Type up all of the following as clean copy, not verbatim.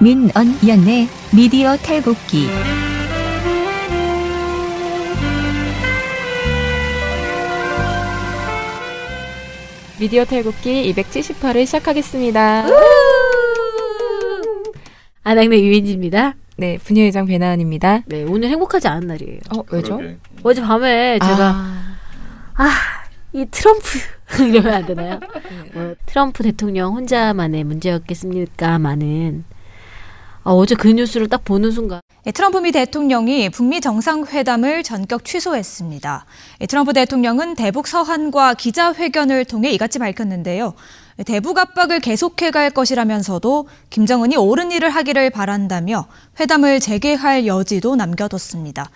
민언연의 미디어 탈곡기. 미디어 탈곡기 278을 시작하겠습니다. 아낙네 유인지입니다. 네, 분녀회장 배나은입니다. 네, 오늘 행복하지 않은 날이에요. 왜죠? 어젯밤에 제가 이 트럼프 이러면 안 되나요? 트럼프 대통령 혼자만의 문제였겠습니까만은 어제 그 뉴스를 딱 보는 순간 트럼프 미 대통령이 북미 정상회담을 전격 취소했습니다. 트럼프 대통령은 대북 서한과 기자회견을 통해 이같이 밝혔는데요. 대북 압박을 계속해갈 것이라면서도 김정은이 옳은 일을 하기를 바란다며 회담을 재개할 여지도 남겨뒀습니다.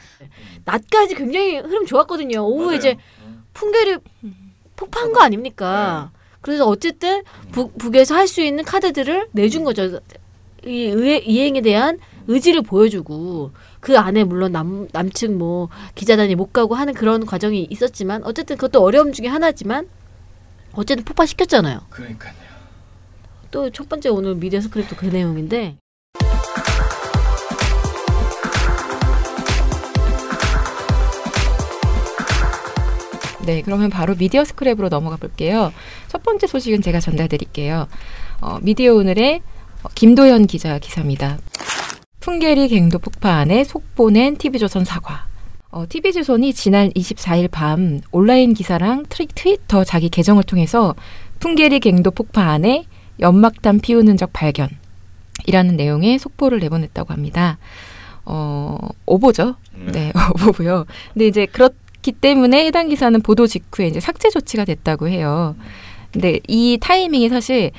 낮까지 굉장히 흐름 좋았거든요. 오후에 맞아요. 이제 풍계리 폭파한 거 아닙니까? 그래서 어쨌든 북에서 할 수 있는 카드들을 내준 거죠. 이행에 대한 의지를 보여주고 그 안에 물론 남측 기자단이 못 가고 하는 그런 과정이 있었지만 어쨌든 그것도 어려움 중에 하나지만 어쨌든 폭파시켰잖아요. 그러니까요. 또 첫 번째 오늘 미디어 스크립트 그 내용인데 네, 그러면 바로 미디어 스크랩으로 넘어가 볼게요. 첫 번째 소식은 제가 전달드릴게요. 미디어 오늘의 김도현 기자 기사입니다. 풍계리 갱도 폭파안에 속보낸 TV조선 사과. TV조선이 지난 24일 밤 온라인 기사랑 트위터 자기 계정을 통해서 풍계리 갱도 폭파안에 연막탄 피운 흔적 발견이라는 내용의 속보를 내보냈다고 합니다. 오보죠. 네, 오보고요. 근데 이제 그렇기 때문에 해당 기사는 보도 직후에 이제 삭제 조치가 됐다고 해요. 근데 이 타이밍이 사실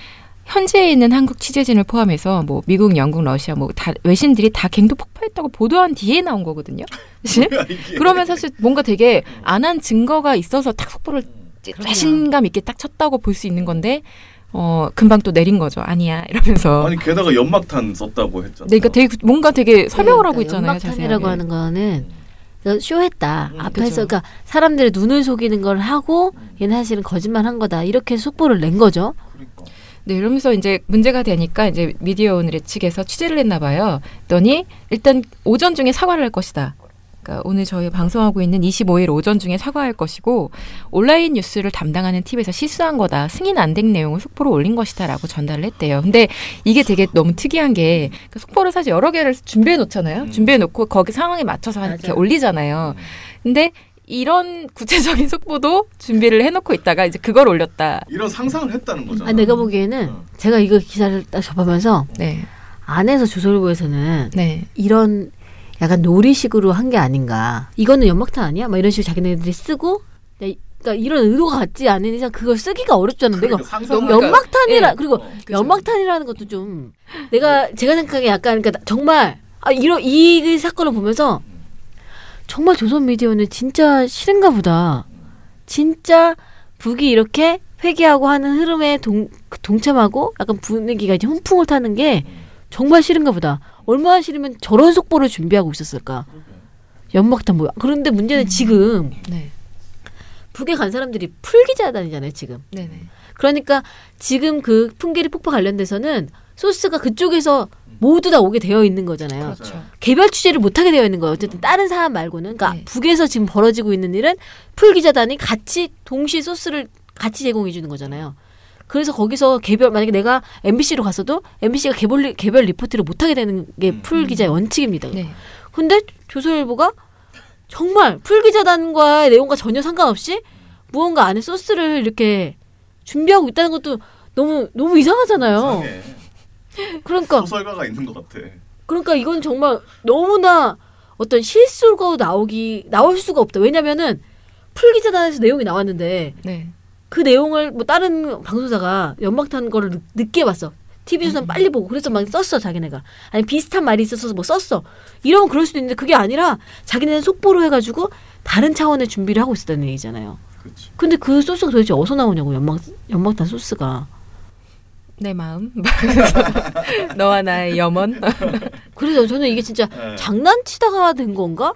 현지에 있는 한국 취재진을 포함해서 미국, 영국, 러시아 다 외신들이 다 갱도 폭파했다고 보도한 뒤에 나온 거거든요. 사실. 그러면 사실 뭔가 되게 안 한 증거가 있어서 딱 속보를 자신감 있게 딱 쳤다고 볼 수 있는 건데 금방 또 내린 거죠. 아니야 이러면서. 아니 게다가 연막탄 썼다고 했잖아요. 네, 그러니까 뭔가 되게 설명을 하고 있잖아요. 연막탄이라고 하는 거는 쇼했다. 앞에서 그쵸. 그러니까 사람들의 눈을 속이는 걸 하고 얘는 사실은 거짓말한 거다. 이렇게 속보를 낸 거죠. 그러니까. 네, 이러면서 이제 문제가 되니까 이제 미디어 오늘의 측에서 취재를 했나 봐요. 그랬더니 일단 오전 중에 사과를 할 것이다. 그러니까 오늘 저희 방송하고 있는 25일 오전 중에 사과할 것이고 온라인 뉴스를 담당하는 팀에서 실수한 거다. 승인 안 된 내용을 속보로 올린 것이다라고 전달을 했대요. 근데 이게 되게 너무 특이한 게 속보를 사실 여러 개를 준비해 놓잖아요. 준비해 놓고 거기 상황에 맞춰서 이렇게 올리잖아요. 근데 이런 구체적인 속보도 준비를 해놓고 있다가 이제 그걸 올렸다. 이런 상상을 했다는 거잖아. 내가 보기에는 제가 이거 기사를 딱 접하면서 네. 안에서 조선일보에서는 네. 이런 약간 놀이식으로 한 게 아닌가. 이거는 연막탄 아니야? 막 이런 식으로 자기네들이 쓰고 그러니까 이런 의도가 같지 않은 이상 그걸 쓰기가 어렵잖아. 그러니까 내가 연막탄이라 예. 그리고 그쵸. 연막탄이라는 것도 좀 제가 생각하기에 약간 그러니까 정말 이 사건을 보면서 정말 조선 미디어는 진짜 싫은가 보다. 진짜 북이 이렇게 회귀하고 하는 흐름에 동참하고 약간 분위기가 이제 훈풍을 타는 게 정말 싫은가 보다. 얼마나 싫으면 저런 속보를 준비하고 있었을까. 연막탄 뭐야. 그런데 문제는 지금 네. 북에 간 사람들이 풀기자단이잖아요. 지금. 네네. 그러니까 지금 그 풍계리 폭파 관련돼서는 소스가 그쪽에서 모두 다 오게 되어 있는 거잖아요. 그렇죠. 개별 취재를 못하게 되어 있는 거예요. 어쨌든 다른 사람 말고는. 그러니까 네. 북에서 지금 벌어지고 있는 일은 풀기자단이 같이 동시에 소스를 같이 제공해 주는 거잖아요. 그래서 거기서 만약에 내가 MBC로 갔어도 MBC가 개별 리포트를 못하게 되는 게 풀기자의 원칙입니다. 네. 근데 조선일보가 정말 풀기자단과의 내용과 전혀 상관없이 무언가 안에 소스를 이렇게 준비하고 있다는 것도 너무 이상하잖아요. 이상해. 그러니까 소설가가 있는 것 같아. 그러니까 이건 정말 너무나 어떤 실수가 나올 수가 없다. 왜냐면은 풀기자단에서 내용이 나왔는데 네. 그 내용을 다른 방송사가 연막탄 거를 늦게 봤어. TV조선 빨리 보고 그래서 막 썼어 자기네가. 아니 비슷한 말이 있어서 썼어. 이러면 그럴 수도 있는데 그게 아니라 자기네는 속보로 해가지고 다른 차원의 준비를 하고 있었다는 얘기잖아요. 그렇지. 근데 그 소스가 도대체 어디서 나오냐고 연막탄 소스가. 내 마음. 너와 나의 염원. 그래서 저는 이게 진짜 장난치다가 된 건가?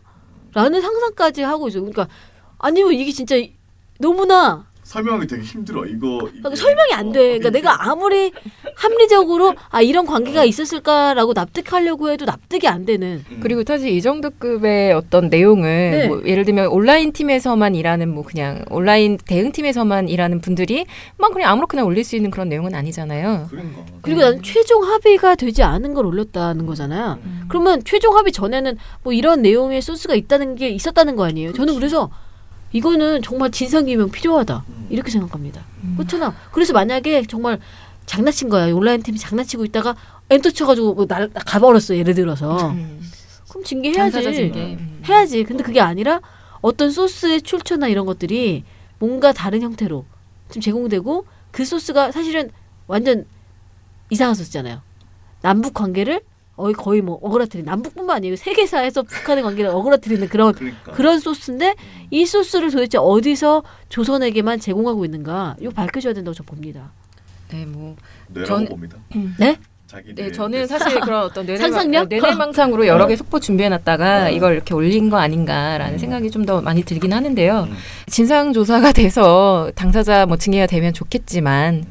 라는 상상까지 하고 있어요. 그러니까 아니면 이게 진짜 너무나 설명하기 되게 힘들어. 그러니까 설명이 안 돼. 그러니까 내가 아무리 합리적으로 이런 관계가 있었을까라고 납득하려고 해도 납득이 안 되는. 그리고 사실 이 정도급의 어떤 내용을 네. 뭐 예를 들면 온라인 팀에서만 일하는 뭐 그냥 온라인 대응팀에서만 일하는 분들이 막 그냥 아무렇게나 올릴 수 있는 그런 내용은 아니잖아요. 그러니까. 그리고 나는 최종 합의가 되지 않은 걸 올렸다는 거잖아요. 그러면 최종 합의 전에는 뭐 이런 내용의 소스가 있다는 게 있었다는 거 아니에요. 저는 그래서 이거는 정말 진상규명 필요하다 이렇게 생각합니다. 그렇잖아. 그래서 만약에 정말 장난친 거야. 온라인 팀이 장난치고 있다가 엔터 쳐가지고 뭐 가버렸어. 예를 들어서. 그럼 징계해야지. 당사자 징계. 해야지. 근데 그게 아니라 어떤 소스의 출처나 이런 것들이 뭔가 다른 형태로 지금 제공되고 그 소스가 사실은 완전 이상한 소스잖아요. 남북 관계를 거의 뭐 어그라뜨리는 남북뿐만 아니고 세계사에서 북한의 관계를 어그라뜨리는 그런 소스인데 이 소스를 도대체 어디서 조선에게만 제공하고 있는가 이거 밝혀줘야 된다고 저는 봅니다. 네, 뭐 뇌라고 봅니다. 네? 네, 저는 사실 그런 어떤 상상력? 뇌내망상으로 여러 개 속보 준비해놨다가 이걸 이렇게 올린 거 아닌가라는 생각이 좀 더 많이 들긴 하는데요. 진상조사가 돼서 당사자 뭐 징계가 되면 좋겠지만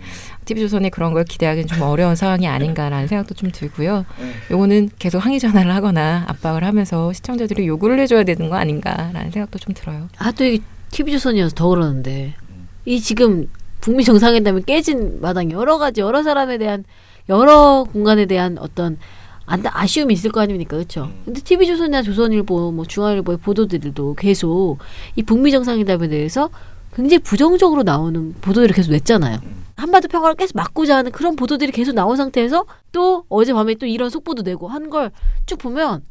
TV조선이 그런 걸 기대하기는 좀 어려운 상황이 아닌가라는 생각도 좀 들고요. 요거는 계속 항의 전화를 하거나 압박을 하면서 시청자들이 요구를 해줘야 되는 거 아닌가라는 생각도 좀 들어요. 또 이게 TV조선이어서 더 그러는데 이 지금 북미 정상회담이 깨진 마당 여러 사람에 대한 여러 공간에 대한 어떤 아쉬움이 있을 거 아닙니까, 그렇죠? 근데 TV조선이나 조선일보, 뭐 중앙일보의 보도들도 계속 이 북미 정상회담에 대해서 굉장히 부정적으로 나오는 보도들을 계속 냈잖아요. 한반도 평화를 계속 막고자 하는 그런 보도들이 계속 나온 상태에서 또 어젯밤에 또 이런 속보도 내고 한 걸 쭉 보면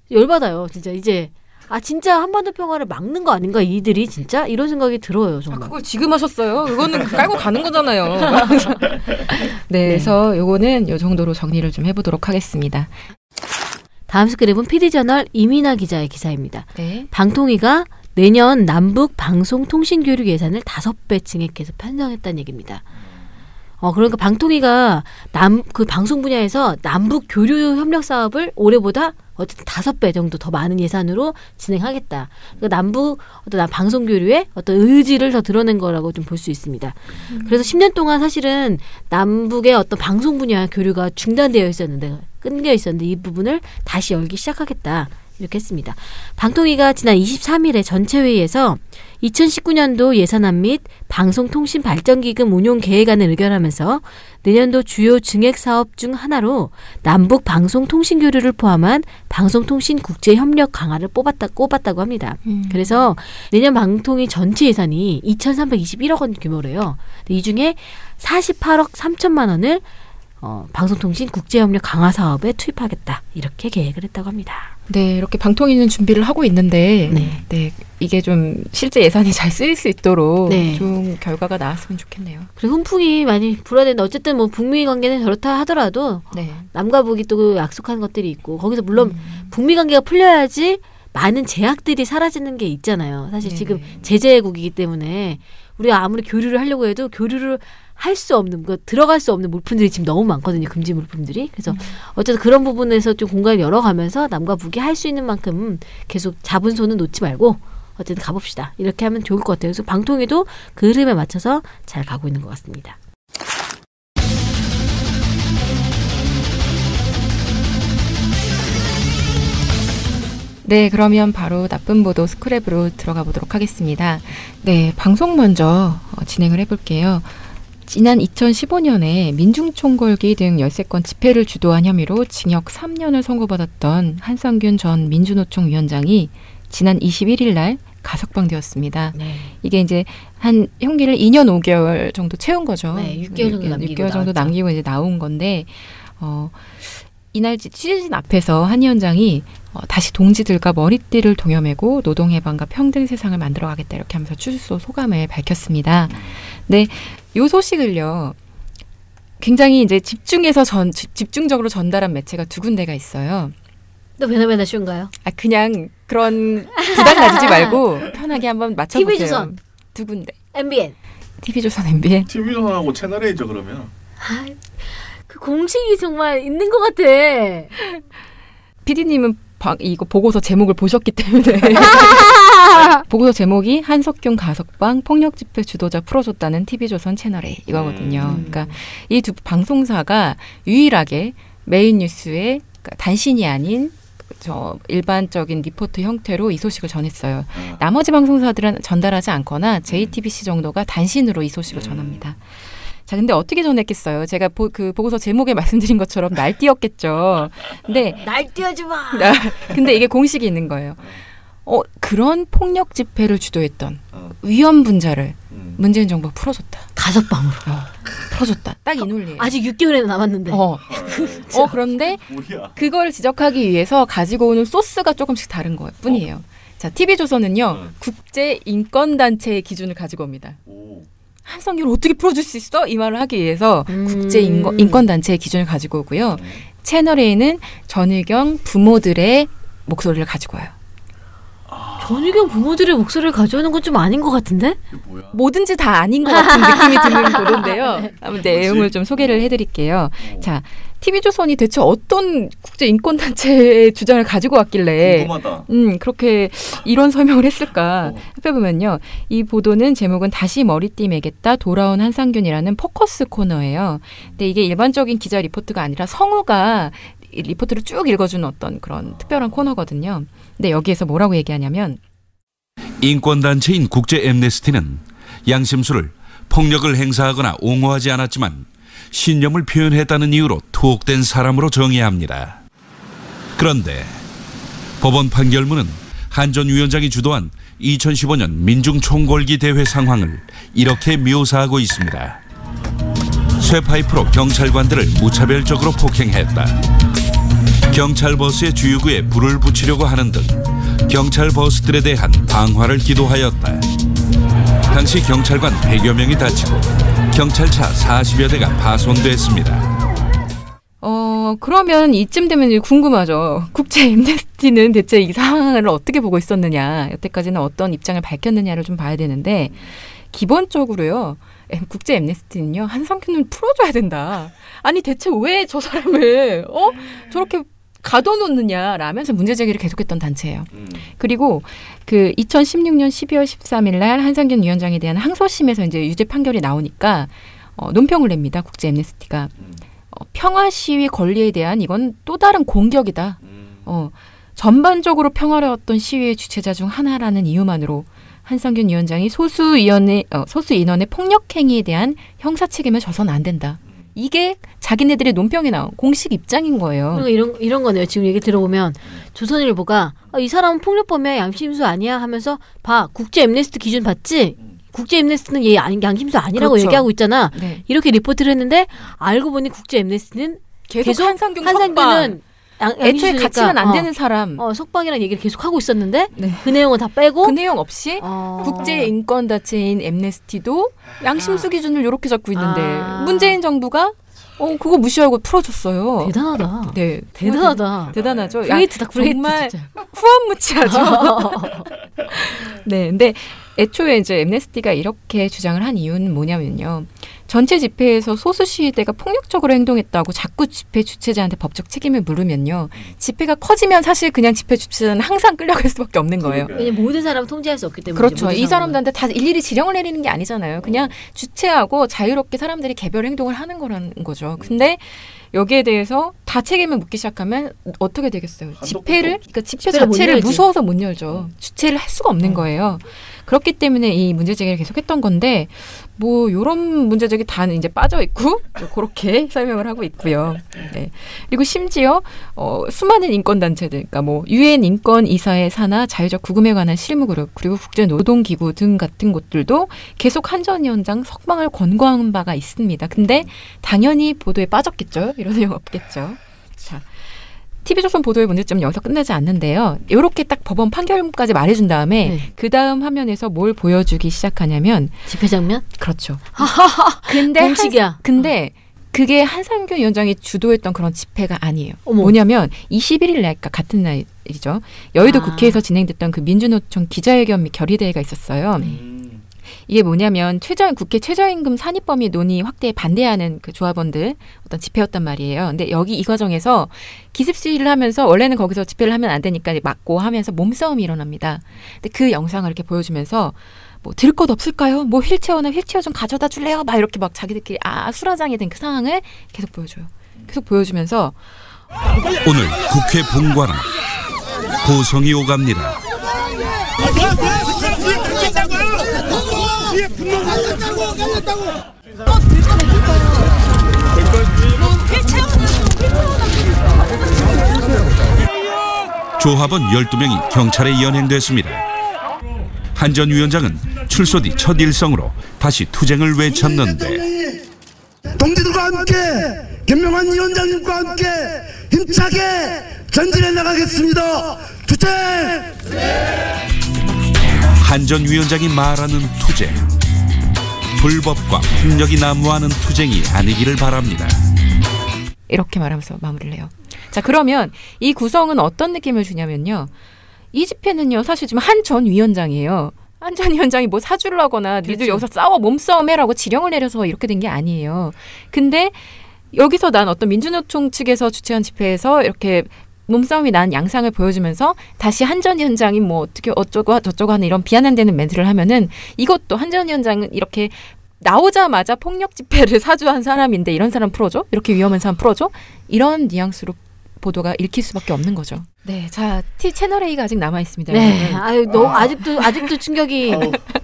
열받아요. 진짜 이제 진짜 한반도 평화를 막는 거 아닌가 이들이 진짜 이런 생각이 들어요. 정말. 그걸 지금 하셨어요? 이거는 깔고 가는 거잖아요. 네, 그래서 요거는 요 정도로 정리를 좀 해보도록 하겠습니다. 다음 스크립은 PD저널 이민아 기자의 기사입니다. 네. 방통위가 내년 남북 방송통신교류 예산을 5배 증액해서 편성했다는 얘기입니다. 그러니까 방통위가 그 방송 분야에서 남북 교류 협력 사업을 올해보다 어쨌든 5배 정도 더 많은 예산으로 진행하겠다. 그러니까 남북 어떤 방송 교류의 어떤 의지를 더 드러낸 거라고 좀 볼 수 있습니다. 그래서 10년 동안 사실은 남북의 어떤 방송 분야 교류가 중단되어 있었는데 끊겨 있었는데 이 부분을 다시 열기 시작하겠다. 이렇게 했습니다. 방통위가 지난 23일에 전체 회의에서 2019년도 예산안 및 방송통신발전기금 운용 계획안을 의결하면서 내년도 주요 증액 사업 중 하나로 남북 방송통신교류를 포함한 방송통신 국제협력 강화를 꼽았다고 합니다. 그래서 내년 방통위 전체 예산이 2,321억 원 규모래요. 이 중에 48억 3천만 원을 방송통신 국제협력 강화 사업에 투입하겠다. 이렇게 계획을 했다고 합니다. 네, 이렇게 방통위는 준비를 하고 있는데 네, 이게 좀 실제 예산이 잘 쓰일 수 있도록 좋은 결과가 나왔으면 좋겠네요. 그리고 훈풍이 많이 불어야 되는데 어쨌든 뭐 북미 관계는 저렇다 하더라도 남과 북이 또 약속한 것들이 있고 거기서 물론 북미 관계가 풀려야지 많은 제약들이 사라지는 게 있잖아요. 사실 지금 제재국이기 때문에 우리가 아무리 교류를 하려고 해도 교류를 할 수 없는, 들어갈 수 없는 물품들이 지금 너무 많거든요. 금지 물품들이. 그래서 어쨌든 그런 부분에서 좀 공간을 열어가면서 남과 북이 할 수 있는 만큼 계속 잡은 손은 놓지 말고 어쨌든 가봅시다. 이렇게 하면 좋을 것 같아요. 그래서 방통위도 그 흐름에 맞춰서 잘 가고 있는 것 같습니다. 네, 그러면 바로 나쁜 보도 스크랩으로 들어가 보도록 하겠습니다. 네, 방송 먼저 진행을 해볼게요. 지난 2015년에 민중총궐기 등 13건 집회를 주도한 혐의로 징역 3년을 선고받았던 한성균 전 민주노총 위원장이 지난 21일 날 가석방되었습니다. 이게 이제 한 형기를 2년 5개월 정도 채운 거죠. 6개월 정도 남기고 이제 나온 건데 이날 취재진 앞에서 한 위원장이 다시 동지들과 머리띠를 동여매고 노동해방과 평등 세상을 만들어가겠다 이렇게 하면서 출소 소감을 밝혔습니다. 네, 이 소식을요 굉장히 이제 집중적으로 전달한 매체가 두 군데가 있어요. 또 베나베나 쇼인가요? 그냥 그런 부담 가지지 말고 편하게 한번 맞춰보세요. TV조선 두 군데. MBN. TV조선 MBN. TV조선하고 채널A죠 그러면. 그 공식이 정말 있는 것 같아. PD님은 이거 보고서 제목을 보셨기 때문에 보고서 제목이 한석균 가석방 폭력 집회 주도자 풀어줬다는 TV조선 채널A 이거거든요. 그러니까 이 두 방송사가 유일하게 메인 뉴스에 그러니까 단신이 아닌 저 일반적인 리포트 형태로 이 소식을 전했어요. 나머지 방송사들은 전달하지 않거나 JTBC 정도가 단신으로 이 소식을 전합니다. 자, 근데 어떻게 전했겠어요? 제가 그 보고서 제목에 말씀드린 것처럼 날뛰었겠죠. 근데 날뛰어지 마. 근데 이게 공식이 있는 거예요. 그런 폭력 집회를 주도했던 위험 분자를 문재인 정부가 풀어줬다. 가석방으로. 풀어줬다. 딱 이 논리예요. 아직 6개월이나 남았는데. 그런데 뭐야? 그걸 지적하기 위해서 가지고 오는 소스가 조금씩 다른 거예요. 뿐이에요. 자, TV조선은요. 국제인권단체의 기준을 가지고 옵니다. 오. 한성균을 어떻게 풀어줄 수 있어? 이 말을 하기 위해서 국제인권단체의 기준을 가지고 오고요. 채널A는 전의경 부모들의 목소리를 가지고 와요. 전의경 부모들의 목소리를 가져오는 건 좀 아닌 것 같은데? 이게 뭐야? 뭐든지 다 아닌 것 같은 느낌이 드는 보도인데요. 한번 내용을 좀 소개를 해드릴게요. 자, TV조선이 대체 어떤 국제인권단체의 주장을 가지고 왔길래 궁금하다. 그렇게 이런 설명을 했을까 살펴보면요. 이 보도는 제목은 다시 머리띠 매겠다 돌아온 한상균이라는 포커스 코너예요. 근데 이게 일반적인 기자 리포트가 아니라 성우가 리포트를 쭉 읽어주는 어떤 그런 특별한 코너거든요. 근데 여기에서 뭐라고 얘기하냐면 인권단체인 국제 엠네스티는 양심수를 폭력을 행사하거나 옹호하지 않았지만 신념을 표현했다는 이유로 투옥된 사람으로 정의합니다. 그런데 법원 판결문은 한 전 위원장이 주도한 2015년 민중총궐기 대회 상황을 이렇게 묘사하고 있습니다. 쇠파이프로 경찰관들을 무차별적으로 폭행했다. 경찰 버스의 주유구에 불을 붙이려고 하는 등 경찰 버스들에 대한 방화를 기도하였다. 당시 경찰관 100여 명이 다치고 경찰차 40여 대가 파손됐습니다. 그러면 이쯤 되면 궁금하죠. 국제 엠네스티는 대체 이 상황을 어떻게 보고 있었느냐, 여태까지는 어떤 입장을 밝혔느냐를 좀 봐야 되는데, 기본적으로요, 국제 엠네스티는요, 한상균을 풀어줘야 된다. 아니 대체 왜 저 사람을 저렇게 가둬놓느냐라면서 문제 제기를 계속했던 단체예요. 그리고 그 2016년 12월 13일 날 한상균 위원장에 대한 항소심에서 이제 유죄 판결이 나오니까 논평을 냅니다. 국제 엠네스티가. 평화 시위 권리에 대한 이건 또 다른 공격이다. 전반적으로 평화로웠던 시위의 주체자 중 하나라는 이유만으로 한상균 위원장이 소수 인원의 폭력 행위에 대한 형사 책임을 져서는 안 된다. 이게 자기네들의 논평에 나온 공식 입장인 거예요. 그리고 이런 거네요. 지금 얘기 들어보면 조선일보가 이 사람은 폭력범이야, 양심수 아니야 하면서 봐, 국제 엠네스티 기준 봤지? 국제 엠네스티는 얘 양심수 아니라고 그렇죠. 얘기하고 있잖아. 네. 이렇게 리포트를 했는데 알고 보니 국제 엠네스티는 계속 한상균 한상균은 애초에 같이는 안 되는 사람. 석방이라는 얘기를 계속 하고 있었는데 네. 그 내용은 다 빼고 그 내용 없이 국제인권단체인 엠네스티도 양심수 기준을 이렇게 잡고 있는데 문재인 정부가 그거 무시하고 풀어줬어요. 대단하다. 네, 대단하다. 대단하죠. 그레이트다, 그레이트. 정말 진짜. 후한무치하죠. 네, 근데 애초에 이제 엠네스티가 이렇게 주장을 한 이유는 뭐냐면요. 전체 집회에서 소수 시위대가 폭력적으로 행동했다고 자꾸 집회 주최자한테 법적 책임을 물으면요. 집회가 커지면 사실 그냥 집회 주최자는 항상 끌려갈 수밖에 없는 거예요. 왜냐면 모든 사람을 통제할 수 없기 때문에. 그렇죠. 이 사람들한테 다 일일이 지령을 내리는 게 아니잖아요. 그냥 주최하고 자유롭게 사람들이 개별 행동을 하는 거라는 거죠. 근데 여기에 대해서 다 책임을 묻기 시작하면 어떻게 되겠어요? 집회 자체를 무서워서 못 열죠. 주최를 할 수가 없는 거예요. 그렇기 때문에 이 문제 제기를 계속했던 건데 뭐 이런 문제 제기 다는 이제 빠져 있고 그렇게 설명을 하고 있고요. 네. 그리고 심지어 수많은 인권 단체들, 그러니까 뭐 유엔 인권 이사회 산하 자유적 구금에 관한 실무그룹 그리고 국제 노동기구 등 같은 곳들도 계속 한 전 위원장 석방을 권고한 바가 있습니다. 근데 당연히 보도에 빠졌겠죠. 이런 내용 없겠죠. 자. TV조선 보도의 문제점은 여기서 끝나지 않는데요. 이렇게 딱 법원 판결문까지 말해준 다음에 그 다음 화면에서 뭘 보여주기 시작하냐면 집회 장면? 그렇죠. 근데 공식이야. 근데 그게 한상균 위원장이 주도했던 그런 집회가 아니에요. 어머. 뭐냐면 21일 날, 그러니까 같은 날이죠. 여의도 국회에서 진행됐던 그 민주노총 기자회견 및 결의대회가 있었어요. 이게 뭐냐면 국회 최저임금 산입범위 논의 확대에 반대하는 그 조합원들 어떤 집회였단 말이에요. 근데 여기 이 과정에서 기습 시위를 하면서 원래는 거기서 집회를 하면 안 되니까 막고 하면서 몸싸움이 일어납니다. 근데 그 영상을 이렇게 보여주면서 뭐 들 것 없을까요? 뭐 휠체어나 휠체어 좀 가져다 줄래요? 막 이렇게 막 자기들끼리 수라장이 된 그 상황을 계속 보여줘요. 계속 보여주면서 오늘 국회 본관은 고성이 오갑니다. 조합원 12명이 경찰에 연행됐습니다. 한 전 위원장은 출소 뒤 첫 일성으로 다시 투쟁을 외쳤는데 동지들과 함께 김명환 위원장님과 함께 힘차게 전진해 나가겠습니다. 투쟁! 한 전 위원장이 말하는 투쟁, 불법과 폭력이 난무하는 투쟁이 아니기를 바랍니다. 이렇게 말하면서 마무리를 해요. 자, 그러면 이 구성은 어떤 느낌을 주냐면요. 이 집회는요, 사실 지금 한 전 위원장이에요. 한 전 위원장이 뭐 사주려거나 니들 여기서 싸워 몸싸움 해라고 지령을 내려서 이렇게 된 게 아니에요. 근데 여기서 난 어떤 민주노총 측에서 주최한 집회에서 이렇게 몸싸움이 난 양상을 보여주면서 다시 한 전 위원장이 뭐 어떻게 어쩌고 저쩌고 하는 이런 비아냥대는 멘트를 하면은 이것도 한 전 위원장은 이렇게 나오자마자 폭력 집회를 사주한 사람인데 이런 사람 풀어줘? 이렇게 위험한 사람 풀어줘? 이런 뉘앙스로 보도가 읽힐 수밖에 없는 거죠. 네, 자, 채널 A가 아직 남아 있습니다. 네, 아직도 충격이.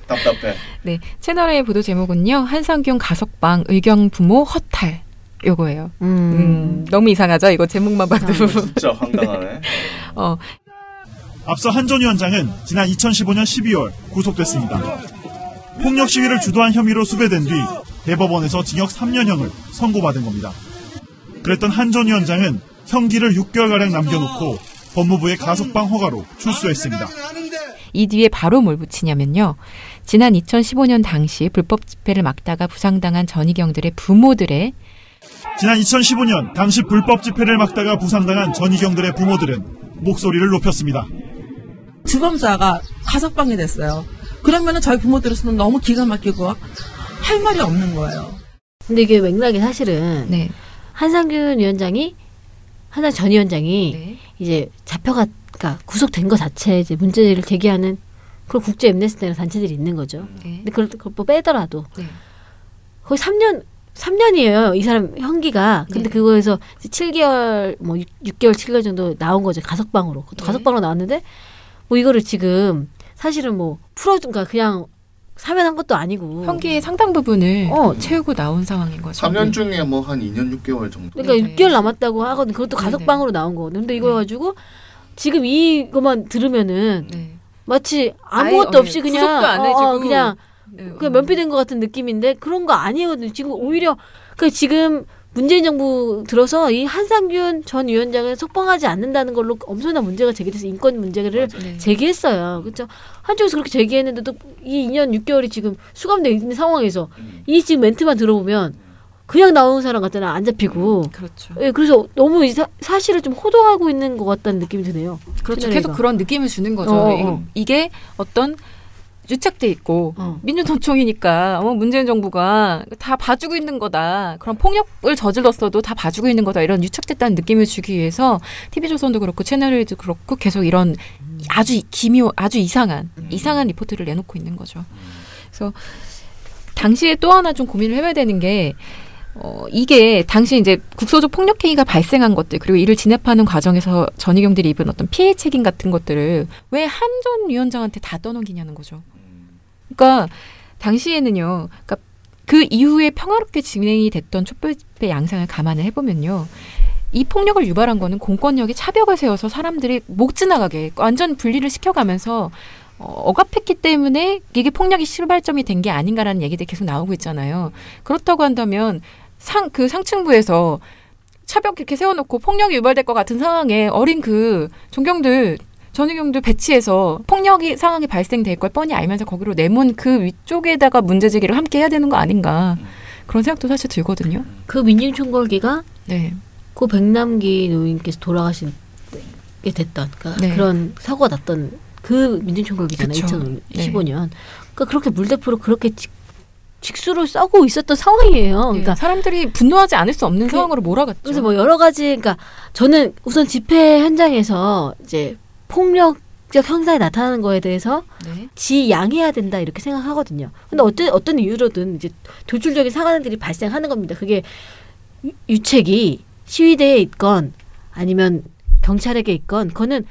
답답해. 네, 채널 A 보도 제목은요. 한상균 가석방 의경 부모 허탈. 요거예요. 너무 이상하죠? 이거 제목만 봐도. 진짜 황당하네. 앞서 한 전 위원장은 지난 2015년 12월 구속됐습니다. 폭력 시위를 주도한 혐의로 수배된 뒤 대법원에서 징역 3년형을 선고받은 겁니다. 그랬던 한 전 위원장은 형기를 6개월가량 남겨놓고 법무부의 가석방 허가로 출소했습니다. 이 뒤에 바로 뭘 붙이냐면요. 지난 2015년 당시 불법 집회를 막다가 부상당한 전희경들의 부모들의 지난 2015년 당시 불법 집회를 막다가 부상당한 전희경들의 부모들은 목소리를 높였습니다. 주범자가 가석방이 됐어요. 그러면은 저희 부모들로서는 너무 기가 막히고 할 말이 없는 거예요. 근데 이게 맥락이 사실은 네. 한상균 전 위원장이 네. 이제 그러니까 구속된 것 자체에 이제 문제를 제기하는 그런 국제 엠네스티라는 단체들이 있는 거죠. 네. 근데 그걸 뭐 빼더라도 네. 거의 3년이에요. 이 사람 형기가. 근데 네. 그거에서 7개월, 뭐 6개월, 7개월 정도 나온 거죠. 가석방으로. 그것도 네. 가석방으로 나왔는데 뭐 이거를 지금 사실은 뭐 그러니까 그냥 사면한 것도 아니고. 형기의 상당 부분을 채우고 나온 상황인 거죠. 3년 중에 뭐 한 2년 6개월 정도. 그러니까 네. 6개월 남았다고 하거든. 그것도 가석방으로 나온 거거든. 근데 이거 가지고 지금 이거만 들으면은 네. 마치 아무것도 없이 그냥 구속도 안 해주고 그냥 네. 면피된 것 같은 느낌인데 그런 거 아니거든요. 지금 오히려 지금 문재인 정부 들어서 이 한상균 전 위원장을 석방하지 않는다는 걸로 엄청난 문제가 제기돼서 인권 문제를 네. 제기했어요. 그렇죠? 한쪽에서 그렇게 제기했는데도 이 2년 6개월이 지금 수감돼 있는 상황에서 이 지금 멘트만 들어보면 그냥 나오는 사람 같잖아. 안 잡히고. 그렇죠. 예, 그래서 너무 사실을 좀 호도하고 있는 것 같다는 느낌이 드네요. 그렇죠. 계속 그런 느낌을 주는 거죠. 이게 어떤 유착돼 있고 민주노총이니까 문재인 정부가 다 봐주고 있는 거다. 그런 폭력을 저질렀어도 다 봐주고 있는 거다. 이런 유착됐다는 느낌을 주기 위해서 TV조선도 그렇고 채널A도 그렇고 계속 이런 아주 이상한 리포트를 내놓고 있는 거죠. 그래서 당시에 또 하나 좀 고민을 해봐야 되는 게 이게 당시 이제 국소적 폭력 행위가 발생한 것들 그리고 이를 진압하는 과정에서 전희경들이 입은 어떤 피해 책임 같은 것들을 왜 한 전 위원장한테 다 떠넘기냐는 거죠. 그러니까 당시에는요. 그러니까 그 이후에 평화롭게 진행이 됐던 촛불 집회 양상을 감안을 해보면요. 이 폭력을 유발한 거는 공권력이 차벽을 세워서 사람들이 못 지나가게 완전 분리를 시켜가면서 억압했기 때문에 이게 폭력이 실발점이 된 게 아닌가라는 얘기들이 계속 나오고 있잖아요. 그렇다고 한다면 그 상층부에서 차벽 이렇게 세워놓고 폭력이 유발될 것 같은 상황에 어린 그 전희경들 배치해서 상황이 발생될 걸 뻔히 알면서 거기로 내몬 그 위쪽에다가 문제 제기를 함께 해야 되는 거 아닌가 그런 생각도 사실 들거든요. 그 민중총궐기가 네. 고 백남기 노인께서 돌아가신 게 됐던 그러니까 네. 그런 사고가 났던 그 민중총궐기잖아요. 그쵸. 2015년. 그러니까 그렇게 물대포로 그렇게 직수로 쏘고 있었던 상황이에요. 그러니까 사람들이 분노하지 않을 수 없는 상황으로 몰아갔죠. 그래서 뭐 여러 가지, 그러니까 저는 우선 집회 현장에서 이제 폭력적 형상이 나타나는 거에 대해서 지양해야 된다 이렇게 생각하거든요. 근데 어떤 이유로든 이제 돌출적인 상황들이 발생하는 겁니다. 그게 유책이 시위대에 있건 아니면 경찰에게 있건 그거는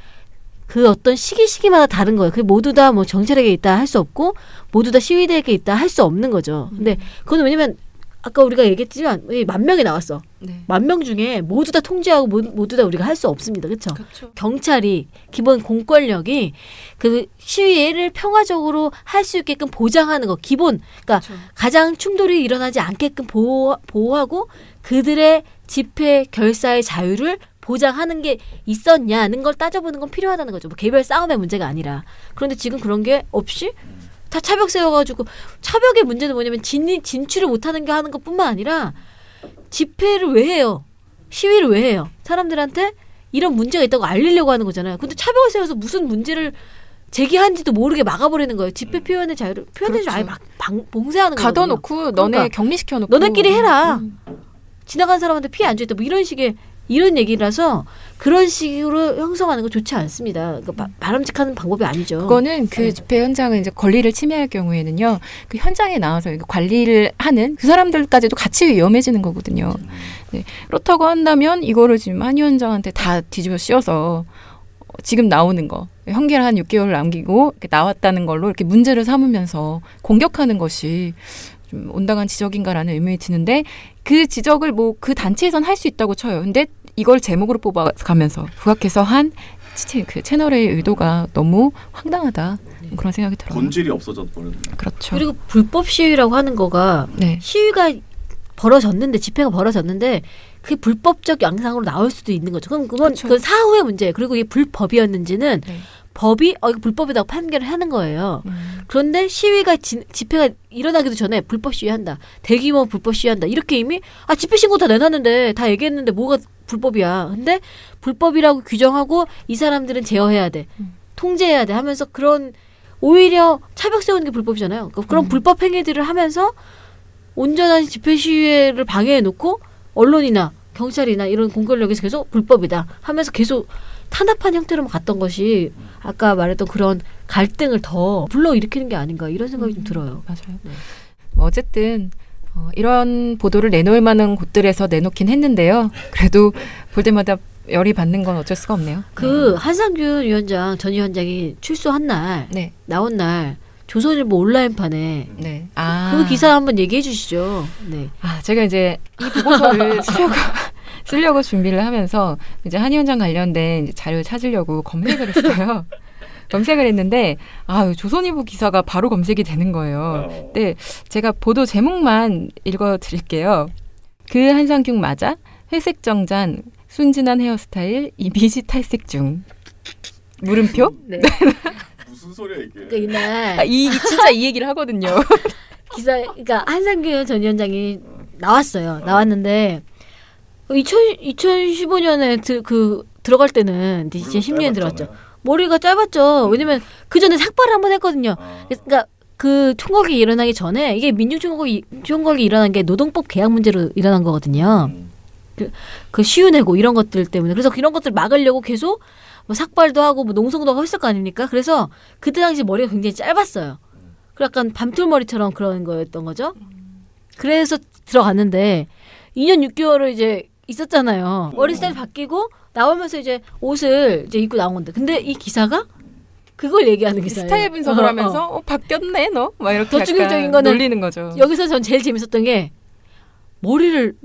그 어떤 시기마다 다른 거예요. 그 모두 다 뭐 경찰에게 있다 할 수 없고 모두 다 시위대에게 있다 할 수 없는 거죠. 근데 그거는 왜냐면 아까 우리가 얘기했지만 10,000명이 나왔어. 10,000명 중에 모두 다 통제하고 모두 다 우리가 할 수 없습니다. 그렇죠? 경찰이 기본 공권력이 그 시위를 평화적으로 할 수 있게끔 보장하는 거 기본. 그러니까 가장 충돌이 일어나지 않게끔 보호하고 그들의 집회 결사의 자유를 보장하는 게 있었냐는 걸 따져보는 건 필요하다는 거죠. 뭐 개별 싸움의 문제가 아니라. 그런데 지금 그런 게 없이 다 차벽 세워가지고 차벽의 문제는 뭐냐면 진출을 못하는 게 하는 것뿐만 아니라 집회를 왜 해요? 시위를 왜 해요? 사람들한테 이런 문제가 있다고 알리려고 하는 거잖아요. 근데 차벽을 세워서 무슨 문제를 제기한지도 모르게 막아버리는 거예요. 집회 표현의 자유를 아예 막 봉쇄하는 거거든요. 가둬놓고 너네 격리시켜놓고 너네끼리 해라. 지나간 사람한테 피해 안 주겠다. 뭐 이런 얘기라서 그런 식으로 형성하는 거 좋지 않습니다. 그러니까 바람직한 방법이 아니죠. 그거는 그 집회 현장은 이제 권리를 침해할 경우에는요, 그 현장에 나와서 관리를 하는 그 사람들까지도 같이 위험해지는 거거든요. 네. 그렇다고 한다면 이거를 지금 한 위원장한테 다 뒤집어 씌워서 지금 나오는 거 형기를 한 6개월 남기고 이렇게 나왔다는 걸로 이렇게 문제를 삼으면서 공격하는 것이 좀 온당한 지적인가라는 의문이 드는데 그 지적을 뭐 그 단체에선 할 수 있다고 쳐요. 근데 이걸 제목으로 뽑아가면서 부각해서 한 그 채널의 의도가 너무 황당하다. 그런 생각이 들어요. 본질이 없어져 버렸네. 그렇죠. 그리고 불법 시위라고 하는 거가 시위가 벌어졌는데 집회가 벌어졌는데 그게 불법적 양상으로 나올 수도 있는 거죠. 그럼 그건 그 사후의 문제예요. 그리고 이게 불법이었는지는 법이 이거 불법이라고 판결을 하는 거예요. 그런데 시위가 집회가 일어나기도 전에 불법 시위한다. 대규모 불법 시위한다. 이렇게 이미 집회 신고 다 내놨는데 다 얘기했는데 뭐가 불법이야. 근데 불법이라고 규정하고 이 사람들은 제어해야 돼. 통제해야 돼 하면서 그런 오히려 차벽 세우는 게 불법이잖아요. 그러니까 그런 불법 행위들을 하면서 온전한 집회 시위를 방해해놓고 언론이나 경찰이나 이런 공권력에서 계속 불법이다 하면서 계속 탄압한 형태로 갔던 것이 아까 말했던 그런 갈등을 더 불러일으키는 게 아닌가 이런 생각이 좀 들어요. 맞아요. 어쨌든 이런 보도를 내놓을 만한 곳들에서 내놓긴 했는데요. 그래도 볼 때마다 열이 받는 건 어쩔 수가 없네요. 그 한상균 위원장 전 위원장이 출소한 날 나온 날 조선일보 온라인판에 그 기사 한번 얘기해 주시죠. 네. 제가 이제 이 보고서를 쓰려고 준비를 하면서 이제 한 위원장 관련된 이제 자료를 찾으려고 검색을 했어요. 검색을 했는데 조선일보 기사가 바로 검색이 되는 거예요. 근데 제가 보도 제목만 읽어드릴게요. 그 한상균 맞아? 회색 정장, 순진한 헤어스타일, 이미지 탈색 중. 물음표? 네. 무슨 소리야 이게? 그러니까 이날 진짜 이 얘기를 하거든요. 그러니까 한상균 전 위원장이 나왔어요. 나왔는데 2015년에 들어갈 때는 이제 10년에 들어갔죠. 머리가 짧았죠. 왜냐면 그 전에 삭발을 한번 했거든요. 그러니까 그 총궐이 일어나기 전에 이게 민중총궐이 일어난 게 노동법 개혁 문제로 일어난 거거든요. 그 시위내고 이런 것들 때문에. 그래서 이런 것들 막으려고 계속 뭐 삭발도 하고 뭐 농성도 하고 했을 거 아닙니까? 그래서 그때 당시 머리가 굉장히 짧았어요. 그리고 약간 밤톨머리처럼 그런 거였던 거죠. 그래서 들어갔는데 2년 6개월을 이제 있었잖아요. 머리 스타일 바뀌고 나오면서 이제 옷을 이제 입고 나온 건데. 근데 이 기사가 그걸 얘기하는 기사예요. 스타일 분석을 하면서 바뀌었네 너? 막 이렇게 더 충격적인 거는 놀리는 거죠. 여기서 전 제일 재밌었던 게 머리를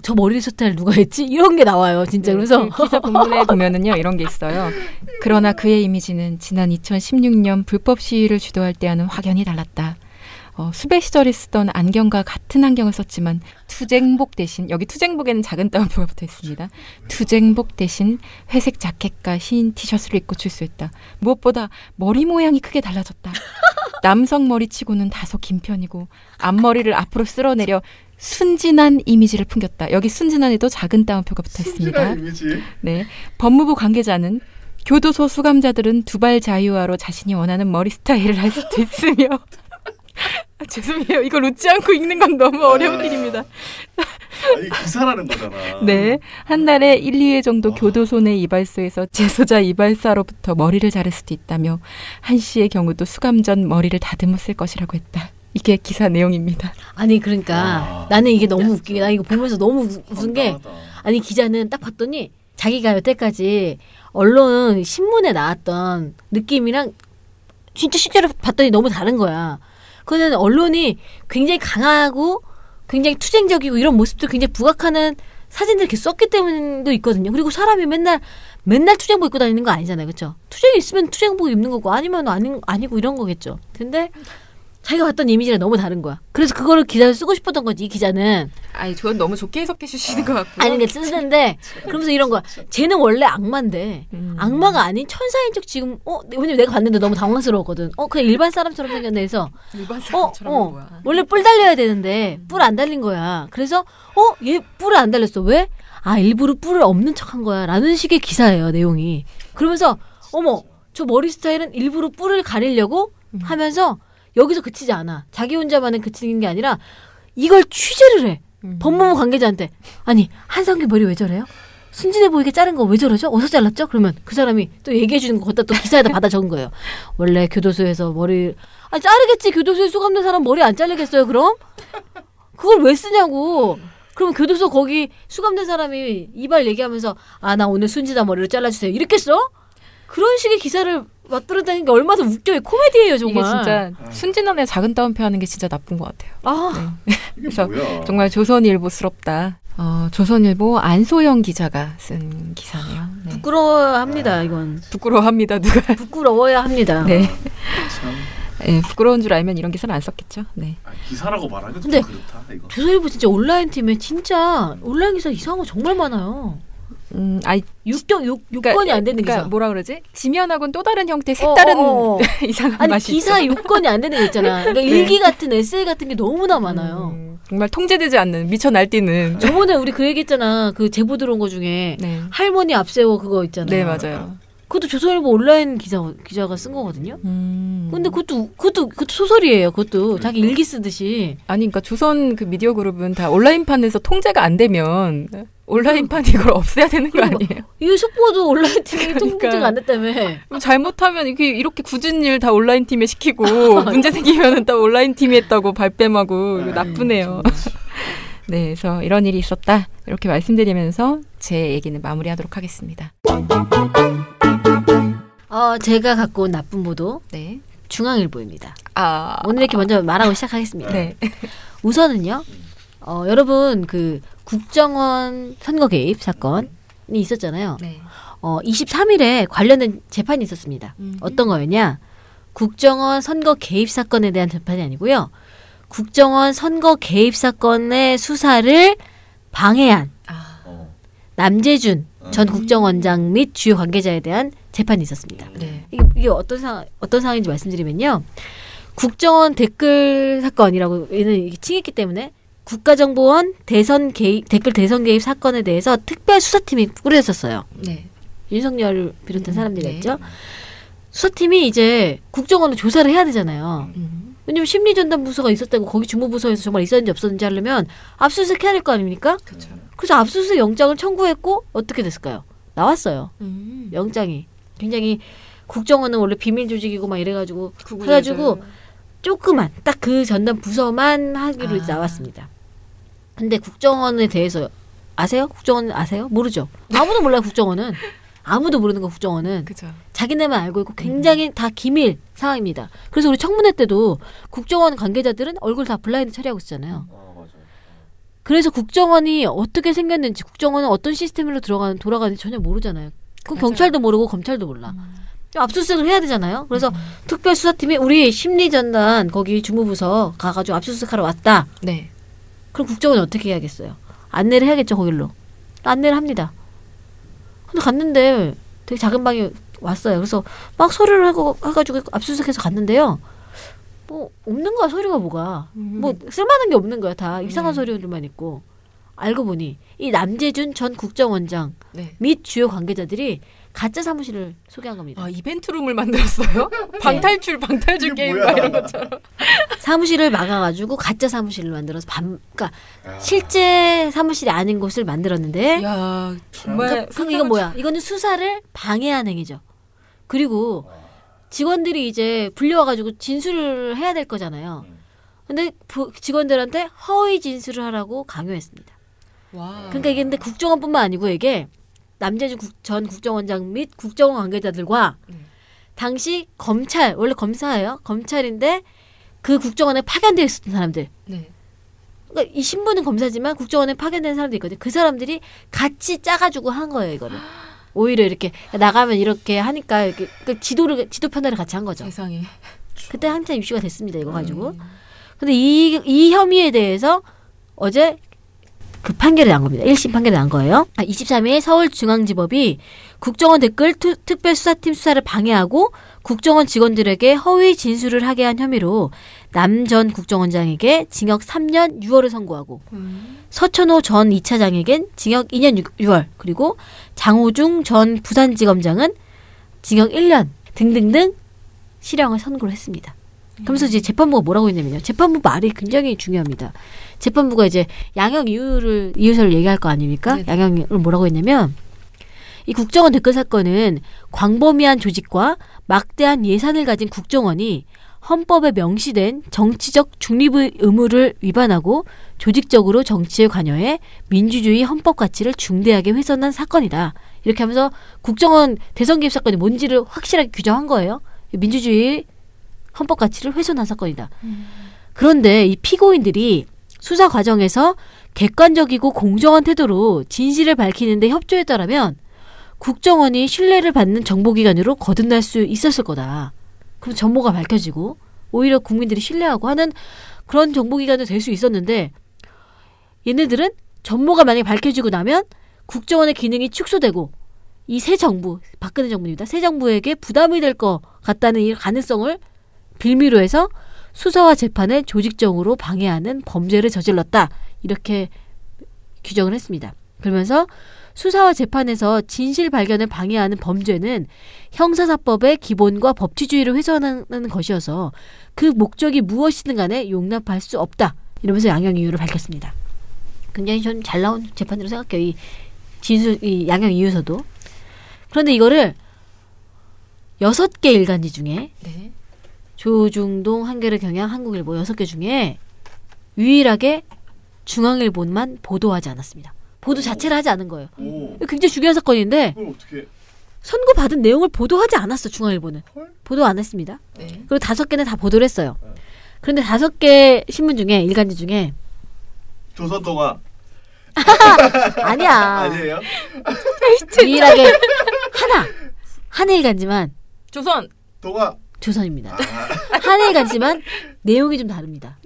저 머리 스타일 누가 했지? 이런 게 나와요. 진짜. 그래서 그 기사 본문에 보면은요. 이런 게 있어요. 그러나 그의 이미지는 지난 2016년 불법 시위를 주도할 때와는 확연히 달랐다. 수배 시절에 쓰던 안경과 같은 안경을 썼지만 투쟁복 대신 여기 투쟁복에는 작은 따옴표가 붙어 있습니다. 투쟁복 대신 회색 자켓과 흰 티셔츠를 입고 출소했다. 무엇보다 머리 모양이 크게 달라졌다. 남성 머리치고는 다소 긴 편이고 앞머리를 앞으로 쓸어내려 순진한 이미지를 풍겼다. 여기 순진한에도 작은 따옴표가 붙어 있습니다. 이미지. 네, 법무부 관계자는 교도소 수감자들은 두발 자유화로 자신이 원하는 머리 스타일을 할 수도 있으며 죄송해요. 이거 웃지 않고 읽는 건 너무 어려운 일입니다. 아니 기사라는 거잖아. 네. 한 달에 1, 2회 정도 교도소 내 이발소에서 재소자 이발사로부터 머리를 자를 수도 있다며 한 씨의 경우도 수감 전 머리를 다듬었을 것이라고 했다. 이게 기사 내용입니다. 아니 그러니까 나는 이게 너무 웃기게 나 이거 보면서 너무 웃은 게 아니 기자는 딱 봤더니 자기가 여태까지 언론 신문에 나왔던 느낌이랑 진짜 실제로 봤더니 너무 다른 거야. 그는 언론이 굉장히 강하고 굉장히 투쟁적이고 이런 모습도 굉장히 부각하는 사진들 계속 썼기 때문도 있거든요. 그리고 사람이 맨날 투쟁복 입고 다니는 거 아니잖아요. 그렇죠? 투쟁이 있으면 투쟁복 입는 거고 아니면 아니고 이런 거겠죠. 근데 자기가 봤던 이미지랑 너무 다른 거야. 그래서 그거를 기사를 쓰고 싶었던 거지. 이 기자는. 아니 저는 너무 좋게 해석해 주시는 것 같고요. 아니 근데 쓰는데 그러면서 이런 거야. 쟤는 원래 악마인데 악마가 아닌 천사인 척 지금 왜냐면 내가 봤는데 너무 당황스러웠거든. 그냥 일반 사람처럼 생겼네 해서 일반 사람처럼 뭐야. 원래 뿔 달려야 되는데 뿔 안 달린 거야. 그래서 얘 뿔을 안 달렸어. 왜? 일부러 뿔을 없는 척한 거야. 라는 식의 기사예요. 내용이. 그러면서 어머 저 머리 스타일은 일부러 뿔을 가리려고 하면서 여기서 그치지 않아. 자기 혼자만은 그치는 게 아니라 이걸 취재를 해. 법무부 관계자한테. 아니 한성규 머리 왜 저래요? 순진해 보이게 자른 거 왜 저러죠? 어디서 잘랐죠? 그러면 그 사람이 또 얘기해 주는 거 거기다 또 기사에다 받아 적은 거예요. 원래 교도소에서 머리 자르겠지. 교도소에 수감된 사람 머리 안 자르겠어요 그럼? 그걸 왜 쓰냐고. 그러면 교도소 거기 수감된 사람이 이발 얘기하면서 나 오늘 순진한 머리를 잘라주세요. 이렇게 써? 그런 식의 기사를 맞들었다는 게 얼마나 웃겨요. 코미디예요 정말. 이게 진짜 순진한 애 작은 따옴표 하는 게 진짜 나쁜 것 같아요. 네. 그래서 뭐야. 정말 조선일보스럽다. 조선일보 안소영 기자가 쓴 기사네요. 네. 부끄러워합니다. 이건. 부끄러워합니다. 누가. 부끄러워야 합니다. 네. 참. 네, 부끄러운 줄 알면 이런 기사를 안 썼겠죠. 네. 기사라고 말하기도 좀 근데 그렇다. 이거. 조선일보 진짜 온라인 팀에 진짜 온라인 기사 이상한 거 정말 많아요. 요건이 안 되는 기사. 그러니까 뭐라 그러지? 지면하고는 또 다른 형태, 색다른 이상한 맛이 기사 있죠. 요건이 안 되는 게 있잖아. 그러니까 일기 같은 에세이 같은 게 너무나 많아요. 정말 통제되지 않는 미쳐 날뛰는. 저번에 우리 그 얘기했잖아. 그 제보 들어온 거 중에 할머니 앞세워 그거 있잖아요. 네 맞아요. 그것도 조선일보 온라인 기자가 쓴 거거든요. 근데 그것도 소설이에요. 그것도 자기 일기 쓰듯이. 아니 그러니까 조선 그 미디어 그룹은 다 온라인판에서 통제가 안 되면 온라인판 이걸 없애야 되는 거 아니에요? 이 속보도 온라인 팀이 통제가 안 됐다며. 잘못하면 이렇게 굳은 일 다 온라인 팀에 시키고 문제 생기면은 또 온라인 팀이 했다고 발뺌하고 이거 나쁘네요. 네, 그래서 이런 일이 있었다 이렇게 말씀드리면서 제 얘기는 마무리하도록 하겠습니다. 제가 갖고 온 나쁜 보도. 네. 중앙일보입니다. 오늘 이렇게 먼저 말하고 시작하겠습니다. 네. 우선은요. 여러분 그 국정원 선거 개입 사건이 있었잖아요. 네. 23일에 관련된 재판이 있었습니다. 어떤 거였냐? 국정원 선거 개입 사건에 대한 재판이 아니고요. 국정원 선거 개입 사건의 수사를 방해한 남재준 전 국정원장 및 주요 관계자에 대한 재판이 있었습니다. 네. 이게 어떤 상황인지 말씀드리면요. 국정원 댓글 사건이라고 얘는 칭했기 때문에 국가정보원 댓글 대선 개입 사건에 대해서 특별 수사팀이 꾸려졌었어요. 네. 윤석열 비롯한 사람들이 있죠. 수사팀이 이제 국정원을 조사를 해야 되잖아요. 왜냐면 심리전담부서가 있었다고 거기 주무부서에서 정말 있었는지 없었는지 하려면 압수수색 해야 될 거 아닙니까? 그렇죠. 그래서 압수수색 영장을 청구했고 어떻게 됐을까요? 나왔어요. 영장이. 굉장히 국정원은 원래 비밀 조직이고 막 이래가지고 해가지고 조그만 딱 그 전담 부서만 하기로 나왔습니다. 근데 국정원에 대해서 아세요? 국정원 아세요? 모르죠. 아무도 몰라요. 국정원은. 아무도 모르는 거 국정원은. 그죠. 자기네만 알고 있고 굉장히 다 기밀 상황입니다. 그래서 우리 청문회 때도 국정원 관계자들은 얼굴 다 블라인드 처리하고 있잖아요. 그래서 국정원이 어떻게 생겼는지 국정원은 어떤 시스템으로 돌아가는지 전혀 모르잖아요. 그건 경찰도 모르고 검찰도 몰라. 압수수색을 해야 되잖아요. 그래서 특별수사팀이 우리 심리전단 거기 주무부서 가가지고 압수수색하러 왔다. 네. 그럼 국정원이 어떻게 해야겠어요? 안내를 해야겠죠, 거길로. 안내를 합니다. 근데 갔는데 되게 작은 방이 왔어요. 그래서 막 서류를 해가지고 압수수색해서 갔는데요. 뭐 없는 거야, 서류가 뭐가. 뭐 쓸만한 게 없는 거야. 다 이상한 서류들만 있고. 알고 보니 이 남재준 전 국정원장 및 주요 관계자들이 가짜 사무실을 소개한 겁니다. 아, 이벤트룸을 만들었어요? 방탈출 게임 막 이런 것처럼. 사무실을 막아가지고 가짜 사무실을 만들어서 그러니까 실제 사무실이 아닌 곳을 만들었는데. 야, 정말. 그럼 이건 뭐야? 이거는 수사를 방해한 행위죠. 그리고 직원들이 이제 불려와가지고 진술을 해야 될 거잖아요. 근데 직원들한테 허위 진술을 하라고 강요했습니다. 와. 그러니까 이게 근데 국정원뿐만 아니고 이게 남재준 전 국정원장 및 국정원 관계자들과 당시 검찰, 원래 검사예요. 검찰인데 그 국정원에 파견되어 있었던 사람들. 네. 그러니까 이 신분은 검사지만 국정원에 파견된 사람도 있거든요. 그 사람들이 같이 짜가지고 한 거예요, 이거를. 오히려 이렇게 나가면 이렇게 하니까 이렇게 지도 편달을 같이 한 거죠. 세상에. 그때 한참 이슈가 됐습니다, 이거 가지고. 근데 이 혐의에 대해서 어제 그 판결이 난 겁니다. 1심 판결이 난 거예요. 23일 서울중앙지법이 국정원 댓글 특별수사팀 수사를 방해하고 국정원 직원들에게 허위 진술을 하게 한 혐의로 남 전 국정원장에게 징역 3년 6월을 선고하고 서천호 전 2차장에겐 징역 2년 6월 그리고 장호중 전 부산지검장은 징역 1년 등등등 실형을 선고를 했습니다. 그러면서 이제 재판부가 뭐라고 했냐면요. 재판부 말이 굉장히 중요합니다. 재판부가 이제 양형 이유서를 얘기할 거 아닙니까? 네네. 양형을 뭐라고 했냐면 이 국정원 댓글 사건은 광범위한 조직과 막대한 예산을 가진 국정원이 헌법에 명시된 정치적 중립의 의무를 위반하고 조직적으로 정치에 관여해 민주주의 헌법 가치를 중대하게 훼손한 사건이다. 이렇게 하면서 국정원 대선 개입 사건이 뭔지를 확실하게 규정한 거예요. 민주주의 헌법 가치를 훼손한 사건이다. 그런데 이 피고인들이 수사 과정에서 객관적이고 공정한 태도로 진실을 밝히는 데 협조했더라면 국정원이 신뢰를 받는 정보기관으로 거듭날 수 있었을 거다. 그럼 정보가 밝혀지고 오히려 국민들이 신뢰하고 하는 그런 정보기관도 될 수 있었는데 얘네들은 정보가 만약에 밝혀지고 나면 국정원의 기능이 축소되고 이 새 정부, 박근혜 정부입니다. 새 정부에게 부담이 될 것 같다는 이 가능성을 빌미로 해서 수사와 재판을 조직적으로 방해하는 범죄를 저질렀다. 이렇게 규정을 했습니다. 그러면서 수사와 재판에서 진실 발견을 방해하는 범죄는 형사사법의 기본과 법치주의를 훼손하는 것이어서 그 목적이 무엇이든 간에 용납할 수 없다. 이러면서 양형 이유를 밝혔습니다. 굉장히 좀 잘 나온 재판으로 생각해요. 이 양형 이유서도. 그런데 이거를 6개 일간지 중에 네. 조중동, 한겨레, 경향, 한국일보 6개 중에 유일하게 중앙일보만 보도하지 않았습니다. 보도 자체를 하지 않은 거예요. 굉장히 중요한 사건인데 선고받은 내용을 보도하지 않았어. 중앙일보는. 보도 안 했습니다. 네. 그리고 5개는 다 보도를 했어요. 그런데 5개 신문 중에 일간지 중에 조선동아 아니야. 아니에요? 유일하게 한 일간지만 조선 동아 조선입니다. 한 일간지만 내용이 좀 다릅니다.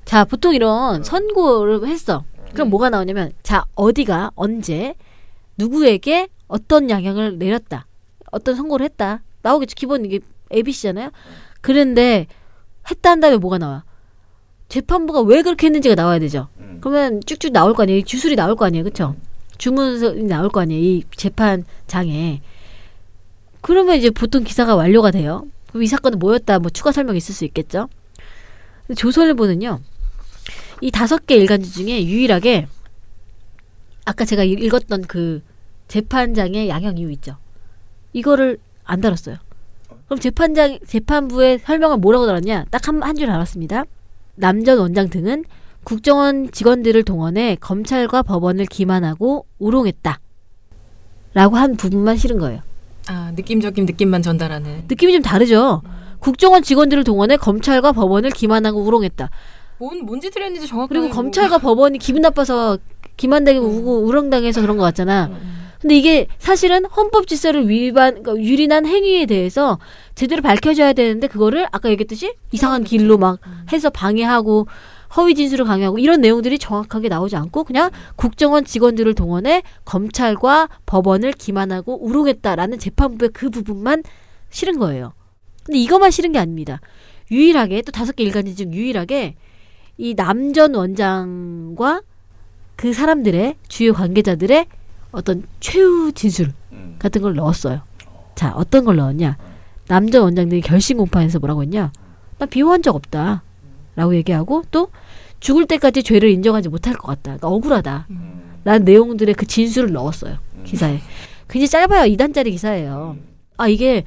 자, 보통 이런 선고를 했어. 그럼 뭐가 나오냐면 자, 어디가 언제 누구에게 어떤 양형을 내렸다. 어떤 선고를 했다. 나오겠죠. 기본 이게 ABC잖아요. 그런데 했다 한 다음에 뭐가 나와? 재판부가 왜 그렇게 했는지가 나와야 되죠. 그러면 쭉쭉 나올 거 아니에요. 주술이 나올 거 아니에요. 그렇죠? 주문서이 나올 거 아니에요. 이 재판장에. 그러면 이제 보통 기사가 완료가 돼요. 그럼 이 사건은 뭐였다. 뭐 추가 설명이 있을 수 있겠죠. 조선일보는요. 이 5개 일간지 중에 유일하게 아까 제가 읽었던 그 재판장의 양형 이유 있죠. 이거를 안 다뤘어요. 그럼 재판부의 설명을 뭐라고 달았냐? 딱 한 줄 알았습니다. 남 전 원장 등은 국정원 직원들을 동원해 검찰과 법원을 기만하고 우롱했다. 라고 한 부분만 실은 거예요. 아, 느낌적인 느낌만 전달하는. 느낌이 좀 다르죠. 국정원 직원들을 동원해 검찰과 법원을 기만하고 우롱했다. 뭔 짓을 했는지 정확하게. 그리고 검찰과 법원이 기분 나빠서 기만당하고 우롱당해서 그런 것 같잖아. 근데 이게 사실은 헌법 질서를 그러니까 유린한 행위에 대해서 제대로 밝혀져야 되는데 그거를 아까 얘기했듯이 이상한 길로 막 해서 방해하고 허위 진술을 강요하고 이런 내용들이 정확하게 나오지 않고 그냥 국정원 직원들을 동원해 검찰과 법원을 기만하고 우롱했다라는 재판부의 그 부분만 실은 거예요. 근데 이것만 실은 게 아닙니다. 유일하게 또 5개 일간지 중 유일하게 이 남 전 원장과 그 사람들의 주요 관계자들의 어떤 최후 진술까지 같은 걸 넣었어요. 자, 어떤 걸 넣었냐? 남자 원장들이 결심 공판에서 뭐라고 했냐? 나 비호한 적 없다. 라고 얘기하고 또 죽을 때까지 죄를 인정하지 못할 것 같다. 그러니까 억울하다. 라는 내용들의 그 진술을 넣었어요. 기사에. 굉장히 짧아요. 2단짜리 기사예요. 아, 이게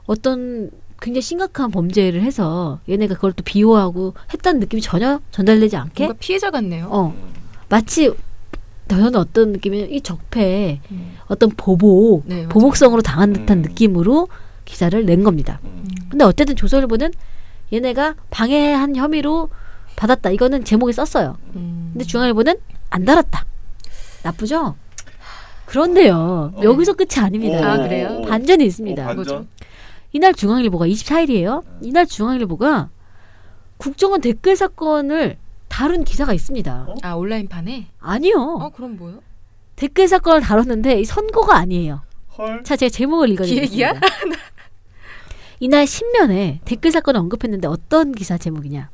어떤 굉장히 심각한 범죄를 해서 얘네가 그걸 또 비호하고 했다는 느낌이 전혀 전달되지 않게 뭔가 피해자 같네요. 마치 저는 어떤 느낌이면 이 적폐에 어떤 보복성으로 당한 듯한 느낌으로 기사를 낸 겁니다. 근데 어쨌든 조선일보는 얘네가 방해한 혐의로 받았다. 이거는 제목에 썼어요. 근데 중앙일보는 안 달았다. 나쁘죠? 그런데요. 여기서 끝이 아닙니다. 아, 그래요? 반전이 있습니다. 반전? 이날 중앙일보가 24일이에요. 이날 중앙일보가 국정원 댓글 사건을 다룬 기사가 있습니다. 아, 온라인판에? 아니요. 그럼 뭐요? 댓글 사건을 다뤘는데 이 선거가 아니에요. 헐. 자, 제가 제목을 읽어드리겠습니다. 기획이야? 이날 신면에 댓글 사건을 언급했는데 어떤 기사 제목이냐.